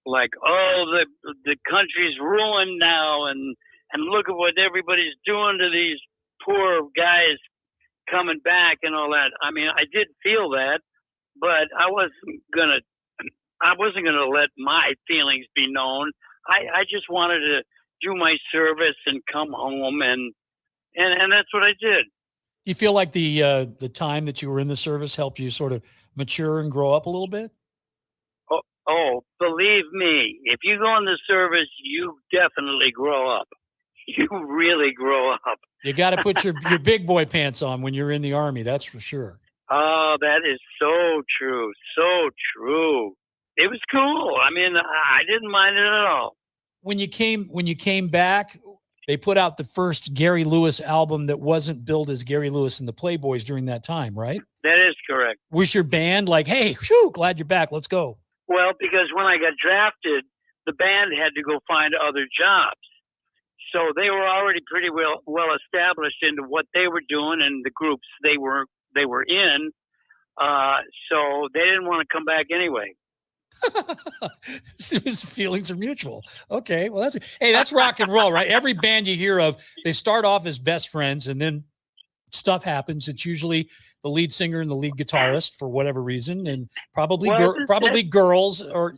Like, oh, the country's ruined now, and look at what everybody's doing to these poor guys coming back and all that. I mean, I did feel that, but I wasn't gonna let my feelings be known. I just wanted to do my service and come home, and that's what I did. Do you feel like the time that you were in the service helped you sort of mature and grow up a little bit? Oh, believe me, if you go in the service, you definitely grow up. You really grow up. You got to put your big boy pants on when you're in the Army. That's for sure. Oh, that is so true. So true. It was cool. I mean, I didn't mind it at all. When you came back, they put out the first Gary Lewis album that wasn't billed as Gary Lewis and the Playboys during that time, right? That is correct. Was your band like, hey, whew, glad you're back, let's go? Well, because when I got drafted, the band had to go find other jobs. So they were already pretty well established into what they were doing and the groups they were in. So they didn't want to come back anyway. His feelings are mutual. Okay, well that's rock and roll, right? Every band you hear of, they start off as best friends, and then stuff happens. It's usually the lead singer and the lead guitarist for whatever reason, and probably girls or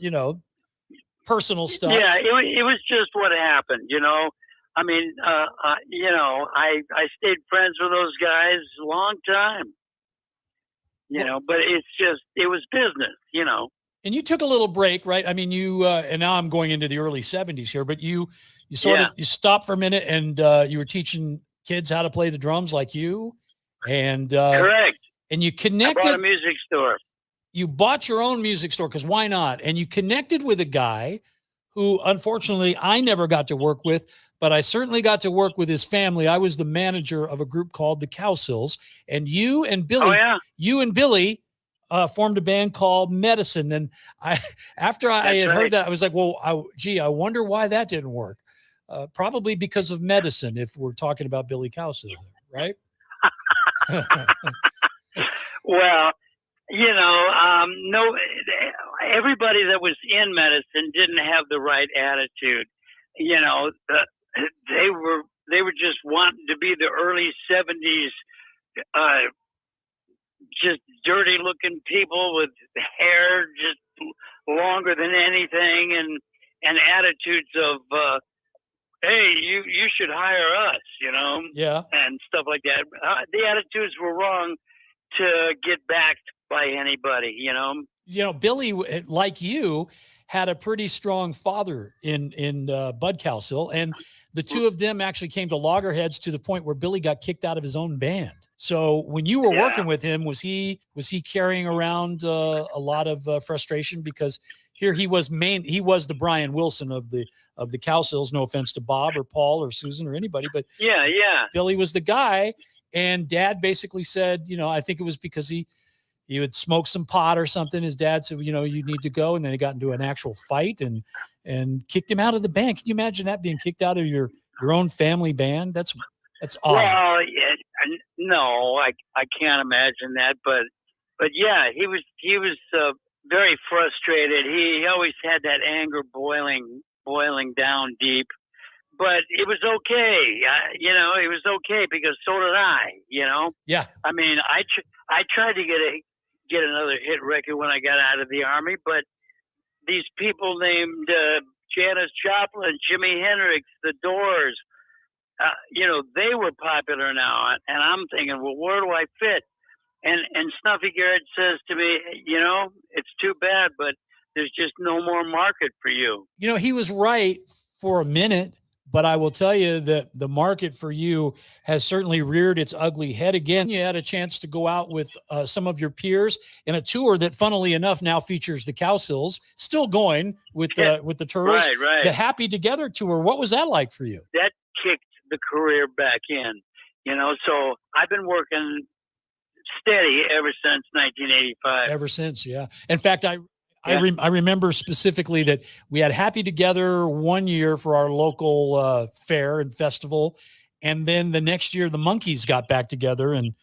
personal stuff. Yeah, it was just what happened. I mean, I stayed friends with those guys a long time. But it was business. And you took a little break, right? I mean, you and now I'm going into the early 70s here, but you sort of you stopped for a minute and you were teaching kids how to play the drums like you, and correct. And you connected. I bought a music store. You bought your own music store because why not? And you connected with a guy who, unfortunately, I never got to work with, but I certainly got to work with his family. I was the manager of a group called the Cowsills, and you and Billy, formed a band called Medicine. And after I had heard that, I was like, well, I wonder why that didn't work. Probably because of Medicine, if we're talking about Billy Cowsill, right? Well, no, everybody that was in Medicine didn't have the right attitude. They were just wanting to be the early 70s, just dirty looking people with hair just longer than anything and attitudes of, hey, you should hire us, Yeah. And stuff like that. The attitudes were wrong to get backed by anybody, Billy, like you, had a pretty strong father in Bud Cowsill, and the two of them actually came to loggerheads to the point where Billy got kicked out of his own band. So when you were working with him, was he carrying around a lot of frustration? Because here he was the Brian Wilson of the Cowsills. No offense to Bob or Paul or Susan or anybody, but yeah, Billy was the guy. And Dad basically said, I think it was because he had smoked some pot or something. His dad said, you need to go. And then he got into an actual fight and kicked him out of the band. Can you imagine that, being kicked out of your own family band? That's odd. Well, no, I can't imagine that. But yeah, he was very frustrated. He always had that anger boiling down deep. But it was okay, it was okay because so did I, Yeah. I mean, I tried to get another hit record when I got out of the Army, but these people named Janis Joplin, Jimi Hendrix, The Doors, they were popular now, and I'm thinking, well, where do I fit? And Snuffy Garrett says to me, it's too bad, but there's just no more market for you. He was right for a minute. But I will tell you that the market for you has certainly reared its ugly head again. You had a chance to go out with some of your peers in a tour that, funnily enough, now features the Cowsills, still going with the Turtles. Right. The Happy Together tour. What was that like for you? That kicked the career back in. So I've been working steady ever since 1985. Ever since, yeah. In fact, I remember specifically that we had Happy Together one year for our local fair and festival, and then the next year the Monkees got back together and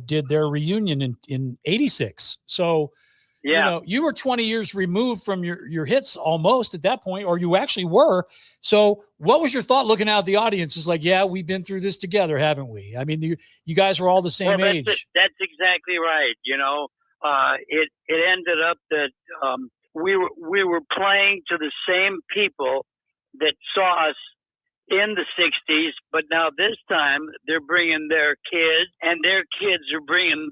did their reunion in '86. So, you were 20 years removed from your hits almost at that point, or you actually were. So, what was your thought looking out at the audience? It's like, yeah, we've been through this together, haven't we? I mean, you guys were all the same age. That's exactly right. It ended up that we were playing to the same people that saw us in the 60s, but now this time they're bringing their kids, and their kids are bringing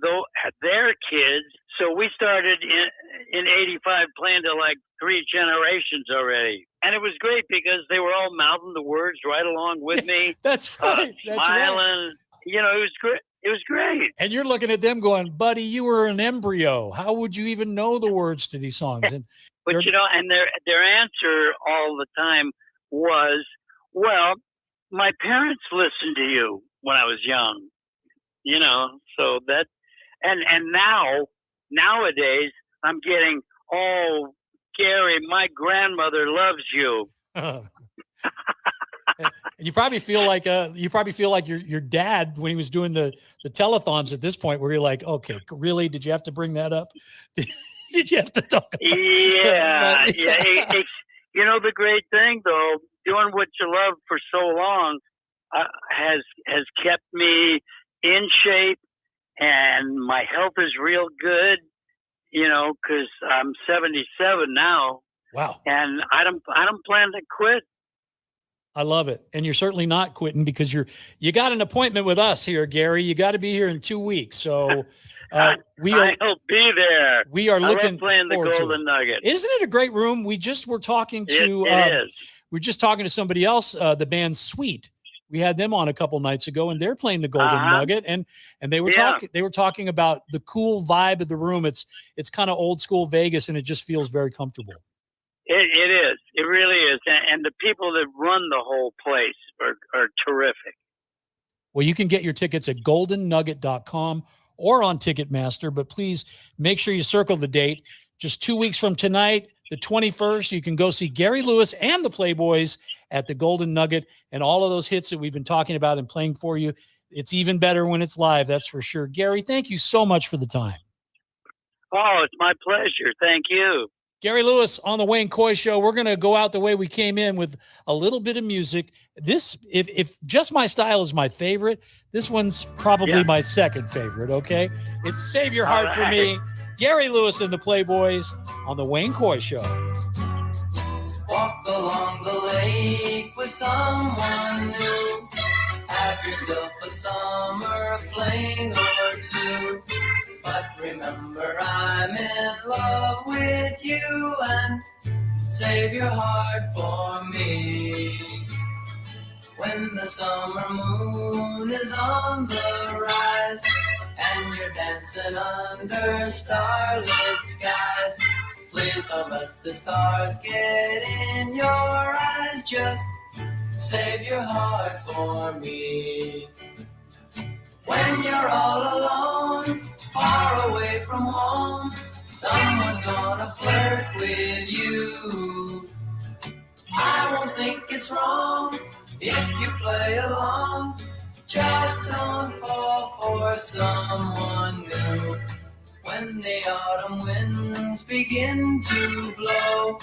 their kids. So we started in '85 playing to like 3 generations already. And it was great because they were all mouthing the words right along with me. That's right. That's smiling. right. It was great. It was great. And you're looking at them going, buddy, you were an embryo. How would you even know the words to these songs? And but and their answer all the time was, well, my parents listened to you when I was young. So that, and nowadays I'm getting, Oh, Gary, my grandmother loves you. You probably feel like your dad when he was doing the telethons at this point, where you're like, okay, really? Did you have to bring that up? Did you have to talk about? Yeah, But- yeah. You know, the great thing though, doing what you love for so long has kept me in shape, and my health is real good. You know, because I'm 77 now. Wow. And I don't plan to quit. I love it. And you're certainly not quitting, because you got an appointment with us here, Gary. You got to be here in 2 weeks. So I'll be there. We are I looking love playing the forward to Golden it. Nugget. Isn't it a great room? We just were talking to It is. we're just talking to somebody else, the band Sweet. We had them on a couple nights ago, and they're playing the Golden Nugget, and they were talking about the cool vibe of the room. It's kind of old school Vegas, and it just feels very comfortable. It is. It really is. And the people that run the whole place are terrific. Well, you can get your tickets at goldennugget.com or on Ticketmaster, but please make sure you circle the date. Just 2 weeks from tonight, the 21st, you can go see Gary Lewis and the Playboys at the Golden Nugget, and all of those hits that we've been talking about and playing for you. It's even better when it's live, that's for sure. Gary, thank you so much for the time. Oh, it's my pleasure. Thank you. Gary Lewis on the Wayne Coy Show. We're going to go out the way we came in with a little bit of music. This, if Just My Style is my favorite, this one's probably my second favorite, okay? It's Save Your Heart for Me. Gary Lewis and the Playboys on the Wayne Coy Show. Walk along the lake with someone new. Have yourself a summer fling or two. But remember, I'm in love with you, and save your heart for me. When the summer moon is on the rise and you're dancing under starlit skies, please don't let the stars get in your eyes. Just save your heart for me. When you're all alone, far away from home, someone's gonna flirt with you. I won't think it's wrong if you play along. Just don't fall for someone new. When the autumn winds begin to blow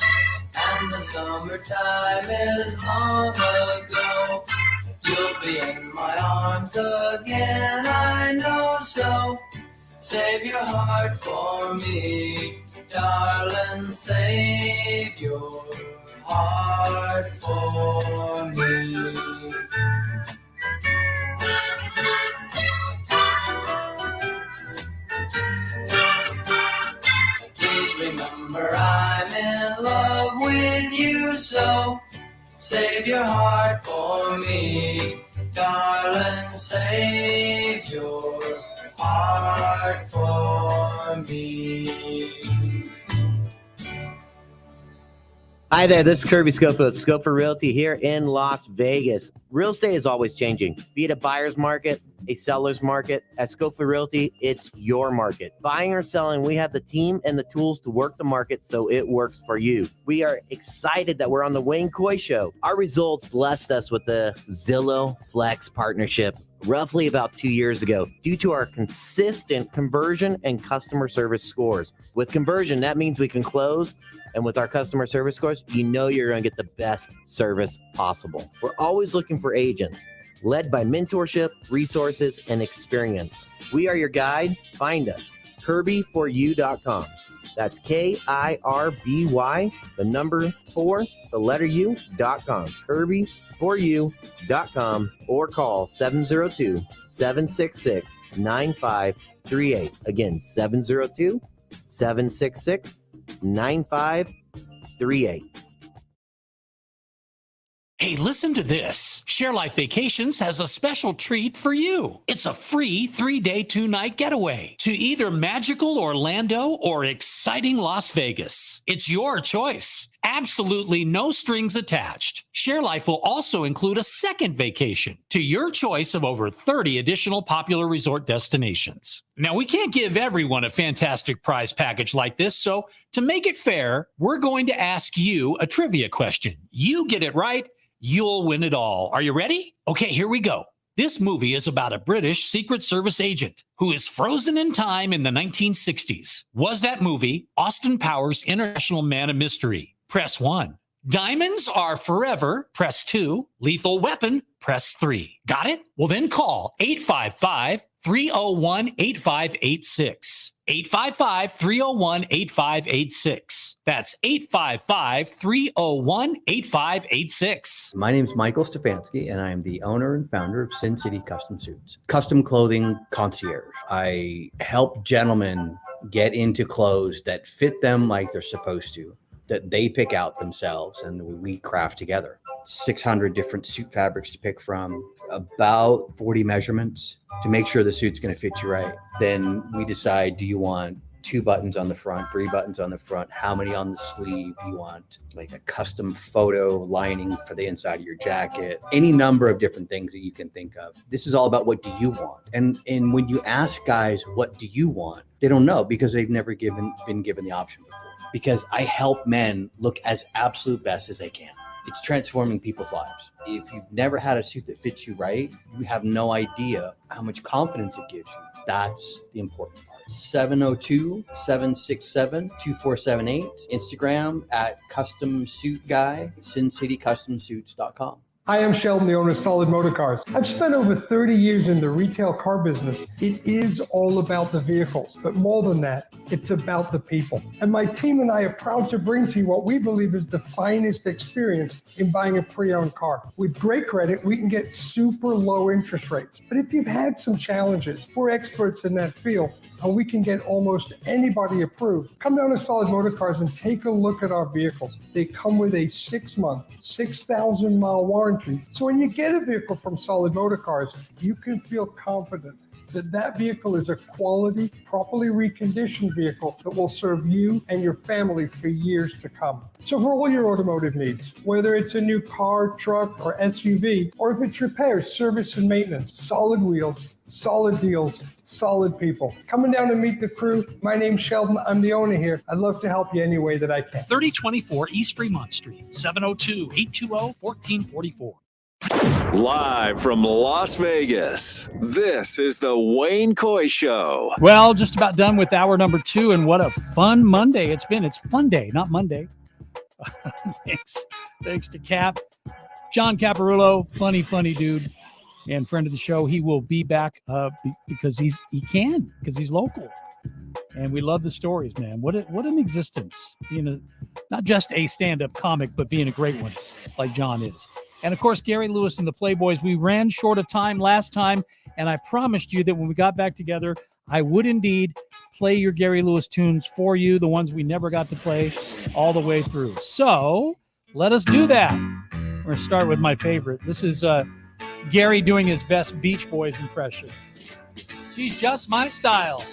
and the summertime is long ago, you'll be in my arms again, I know. So save your heart for me, darling, save your heart for me. Please remember, I'm in love with you, so save your heart for me, darling, save your heart for me. Hi there, this is Kirby Schofield, Schofield Realty here in Las Vegas. Real estate is always changing, be it a buyer's market, a seller's market. At Schofield Realty, it's your market. Buying or selling, we have the team and the tools to work the market so it works for you. We are excited that we're on the Wayne Coy Show. Our results blessed us with the Zillow Flex partnership roughly about 2 years ago due to our consistent conversion and customer service scores. With conversion, that means we can close, and with our customer service scores, you know you're going to get the best service possible. We're always looking for agents led by mentorship, resources, and experience. We are your guide. Find us, kirby4u.com. That's KIRBY, the number 4, the letter U.com. Kirby4u.com, or call 702-766-9538. Again, 702-766-9538. Hey, listen to this. Share Life Vacations has a special treat for you. It's a free 3-day, 2-night getaway to either magical Orlando or exciting Las Vegas. It's your choice. absolutely no strings attached. ShareLife will also include a second vacation to your choice of over 30 additional popular resort destinations. Now, we can't give everyone a fantastic prize package like this, so to make it fair, we're going to ask you a trivia question. You get it right, you'll win it all. Are you ready? Okay, here we go. This movie is about a British Secret Service agent who is frozen in time in the 1960s. Was that movie Austin Powers' International Man of Mystery? Press 1. Diamonds Are Forever? Press 2. Lethal Weapon? Press 3. Got it? Well, then call 855-301-8586. 855-301-8586. That's 855-301-8586. My name is Michael Stefanski, and I am the owner and founder of Sin City Custom Suits, custom clothing concierge. I help gentlemen get into clothes that fit them like they're supposed to, that they pick out themselves, and we craft together. 600 different suit fabrics to pick from, about 40 measurements to make sure the suit's going to fit you right. Then we decide, do you want 2 buttons on the front, 3 buttons on the front, how many on the sleeve? Do you want like a custom photo lining for the inside of your jacket? Any number of different things that you can think of. This is all about what do you want? And when you ask guys, what do you want? They don't know because they've never been given the option before. Because I help men look as absolute best as they can. It's transforming people's lives. If you've never had a suit that fits you right, you have no idea how much confidence it gives you. That's the important part. 702-767-2478. Instagram at Custom Suit Guy, SinCityCustomSuits.com. Hi, I'm Sheldon, the owner of Solid Motor Cars. I've spent over 30 years in the retail car business. It is all about the vehicles, but more than that, it's about the people. And my team and I are proud to bring to you what we believe is the finest experience in buying a pre-owned car. With great credit, we can get super low interest rates. But if you've had some challenges, we're experts in that field, and we can get almost anybody approved. Come down to Solid Motor Cars and take a look at our vehicles. They come with a 6-month, 6,000-mile warranty. So when you get a vehicle from Solid Motor Cars, you can feel confident that that vehicle is a quality, properly reconditioned vehicle that will serve you and your family for years to come. So for all your automotive needs, whether it's a new car, truck, or SUV, or if it's repairs, service, and maintenance, Solid Wheels, solid deals, solid people. Coming down to meet the crew. My name's Sheldon. I'm the owner here. I'd love to help you any way that I can. 3024 East Fremont Street, 702-820-1444. Live from Las Vegas, this is the Wayne Coy Show. Well, just about done with hour number 2, and what a fun Monday it's been. It's fun day, not Monday. Thanks to Cap. John Caparulo, funny dude and friend of the show. He will be back because he's local. And we love the stories, man. What an existence, being not just a stand-up comic, but being a great one like John is. And, of course, Gary Lewis and the Playboys. We ran short of time last time, and I promised you that when we got back together, I would indeed play your Gary Lewis tunes for you, the ones we never got to play all the way through. So let us do that. We're going to start with my favorite. This is Gary doing his best Beach Boys impression. She's just my style.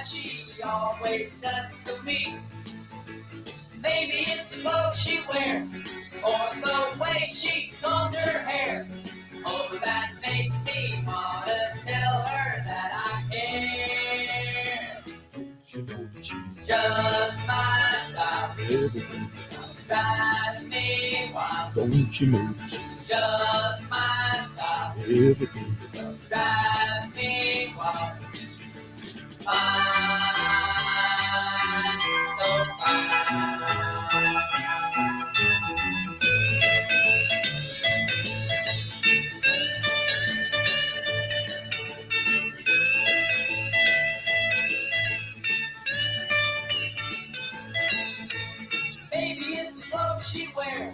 She always does to me. Maybe it's the clothes she wears, or the way she combs her hair. Oh, that makes me want to tell her that I care. Just my style drives me wild. moochy mooch. Just my style. Everything. Drives me wild. Fine, so fine. Maybe it's clothes she wears,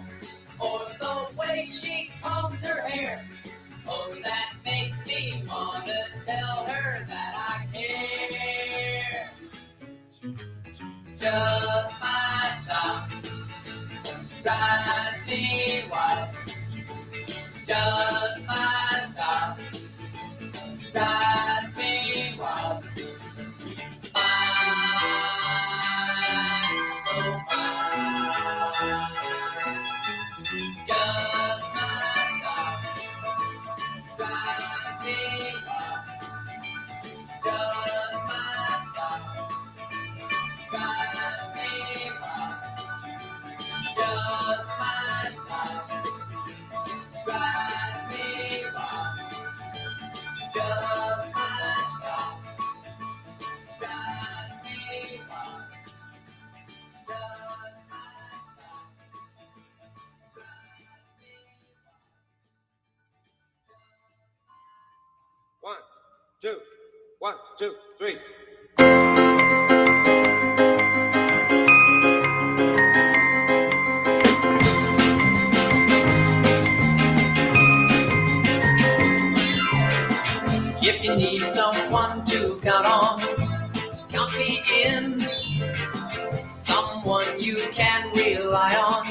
or the way she combs her hair. Oh, that makes me want to tell her that I care. It's just my style. Drives me wild. Just my style. Drives me wild. Fine, so fine. Just my style. Drives me wild. Just my style. Drives me wild. Just my style. Drives me wild. Just my style. Drives me wild. Just my style. One, two, 1, 2, 3. If you need someone to count on, count me in. Someone you can rely on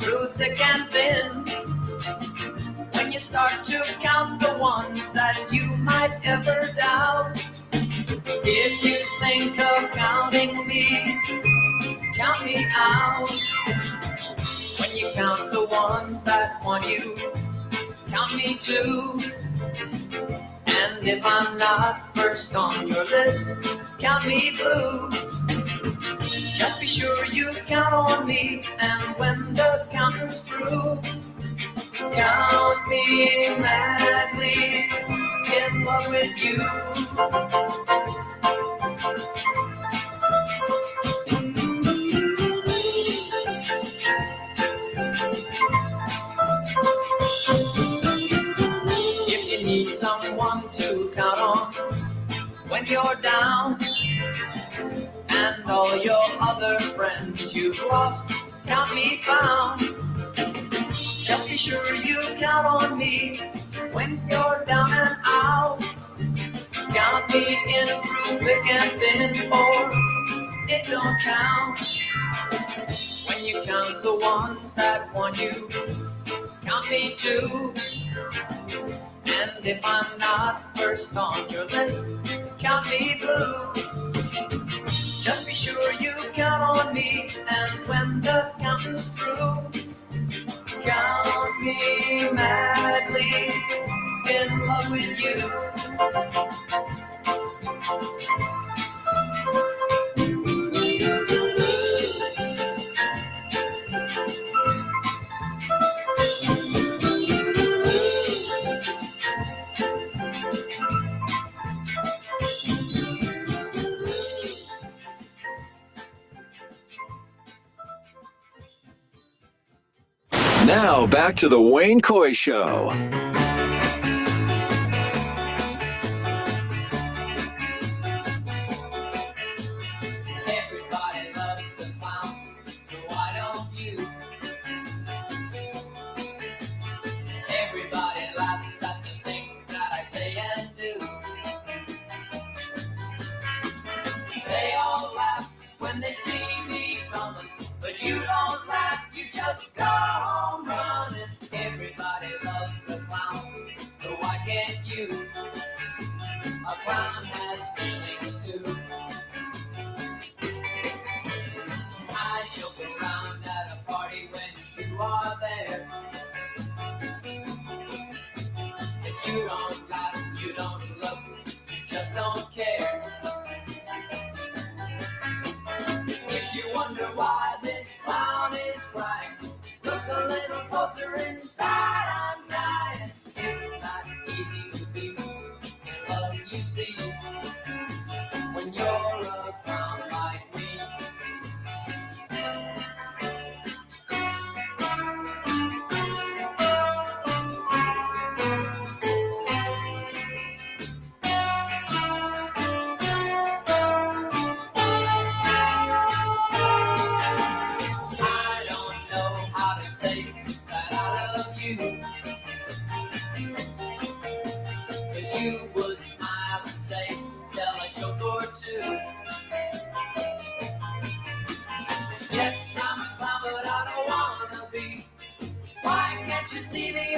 through thick and thin. When you start to count the ones that you might ever doubt, if you think of counting me, count me out. When you count the ones that want you, count me too. And if I'm not first on your list, count me blue. Just be sure you count on me, and when the counting's through, count me madly in love with you. If you need someone to count on when you're down, and all your other friends you've lost count me found, just be sure you count on me when you're down and out. Count me in through thick and thin, or it don't count. When you count the ones that want you, count me too. And if I'm not first on your list, count me blue. Just be sure you count on me, and when the counting's through, count me madly in love with you. Now back to the Wayne Coy Show. Everybody loves a clown, so why don't you? Everybody laughs at the things that I say and do. They all laugh when they see me coming, but you don't laugh, you just go home running. Everybody loves a clown.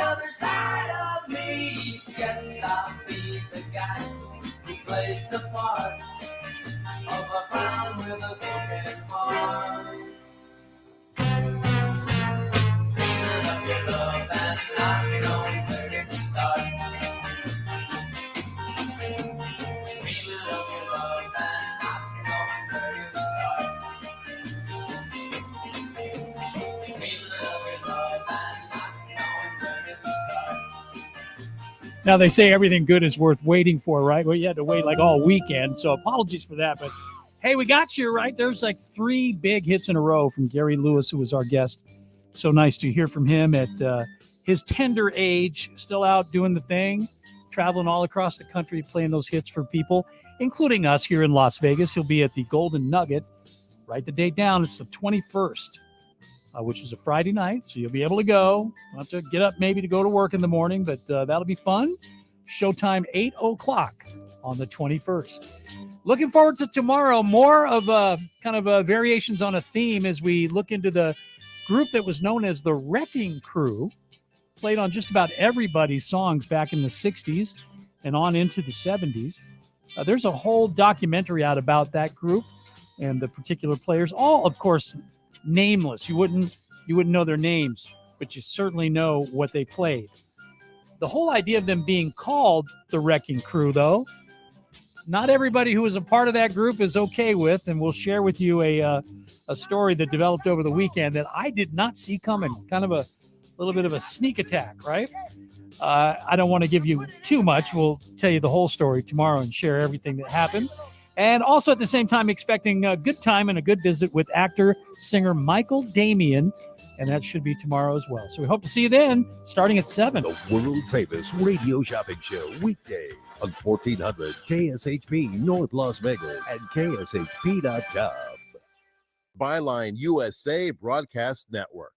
other side of me. Yes, I'll be the guy who plays the part of a clown with a broken heart. Dreaming of your love and not knowing where to start. Dreaming of your love and not knowing where to start. Dreaming of your love and not knowing where to start. Now they say everything good is worth waiting for, right? Well, you had to wait like all weekend, so apologies for that. But hey, we got you, right? There's like 3 big hits in a row from Gary Lewis, who was our guest. So nice to hear from him at his tender age, still out doing the thing, traveling all across the country, playing those hits for people, including us here in Las Vegas. He'll be at the Golden Nugget. Write the date down. It's the 21st. Which is a Friday night, so you'll be able to go. You'll have to get up maybe to go to work in the morning, but that'll be fun. Showtime 8 o'clock on the 21st. Looking forward to tomorrow. More of kind of variations on a theme as we look into the group that was known as the Wrecking Crew. Played on just about everybody's songs back in the 60s and on into the 70s. There's a whole documentary out about that group and the particular players. All, of course, nameless. You wouldn't know their names, but you certainly know what they played. The whole idea of them being called the Wrecking Crew, though, not everybody who was a part of that group is okay with, and we'll share with you a story that developed over the weekend that I did not see coming. Kind of a little bit of a sneak attack, right? I don't want to give you too much. We'll tell you the whole story tomorrow and share everything that happened. And also at the same time, expecting a good time and a good visit with actor, singer Michael Damian. And that should be tomorrow as well. So we hope to see you then, starting at 7. The world-famous radio shopping show, weekday on 1400 KSHP North Las Vegas and KSHP.com. Byline USA Broadcast Network.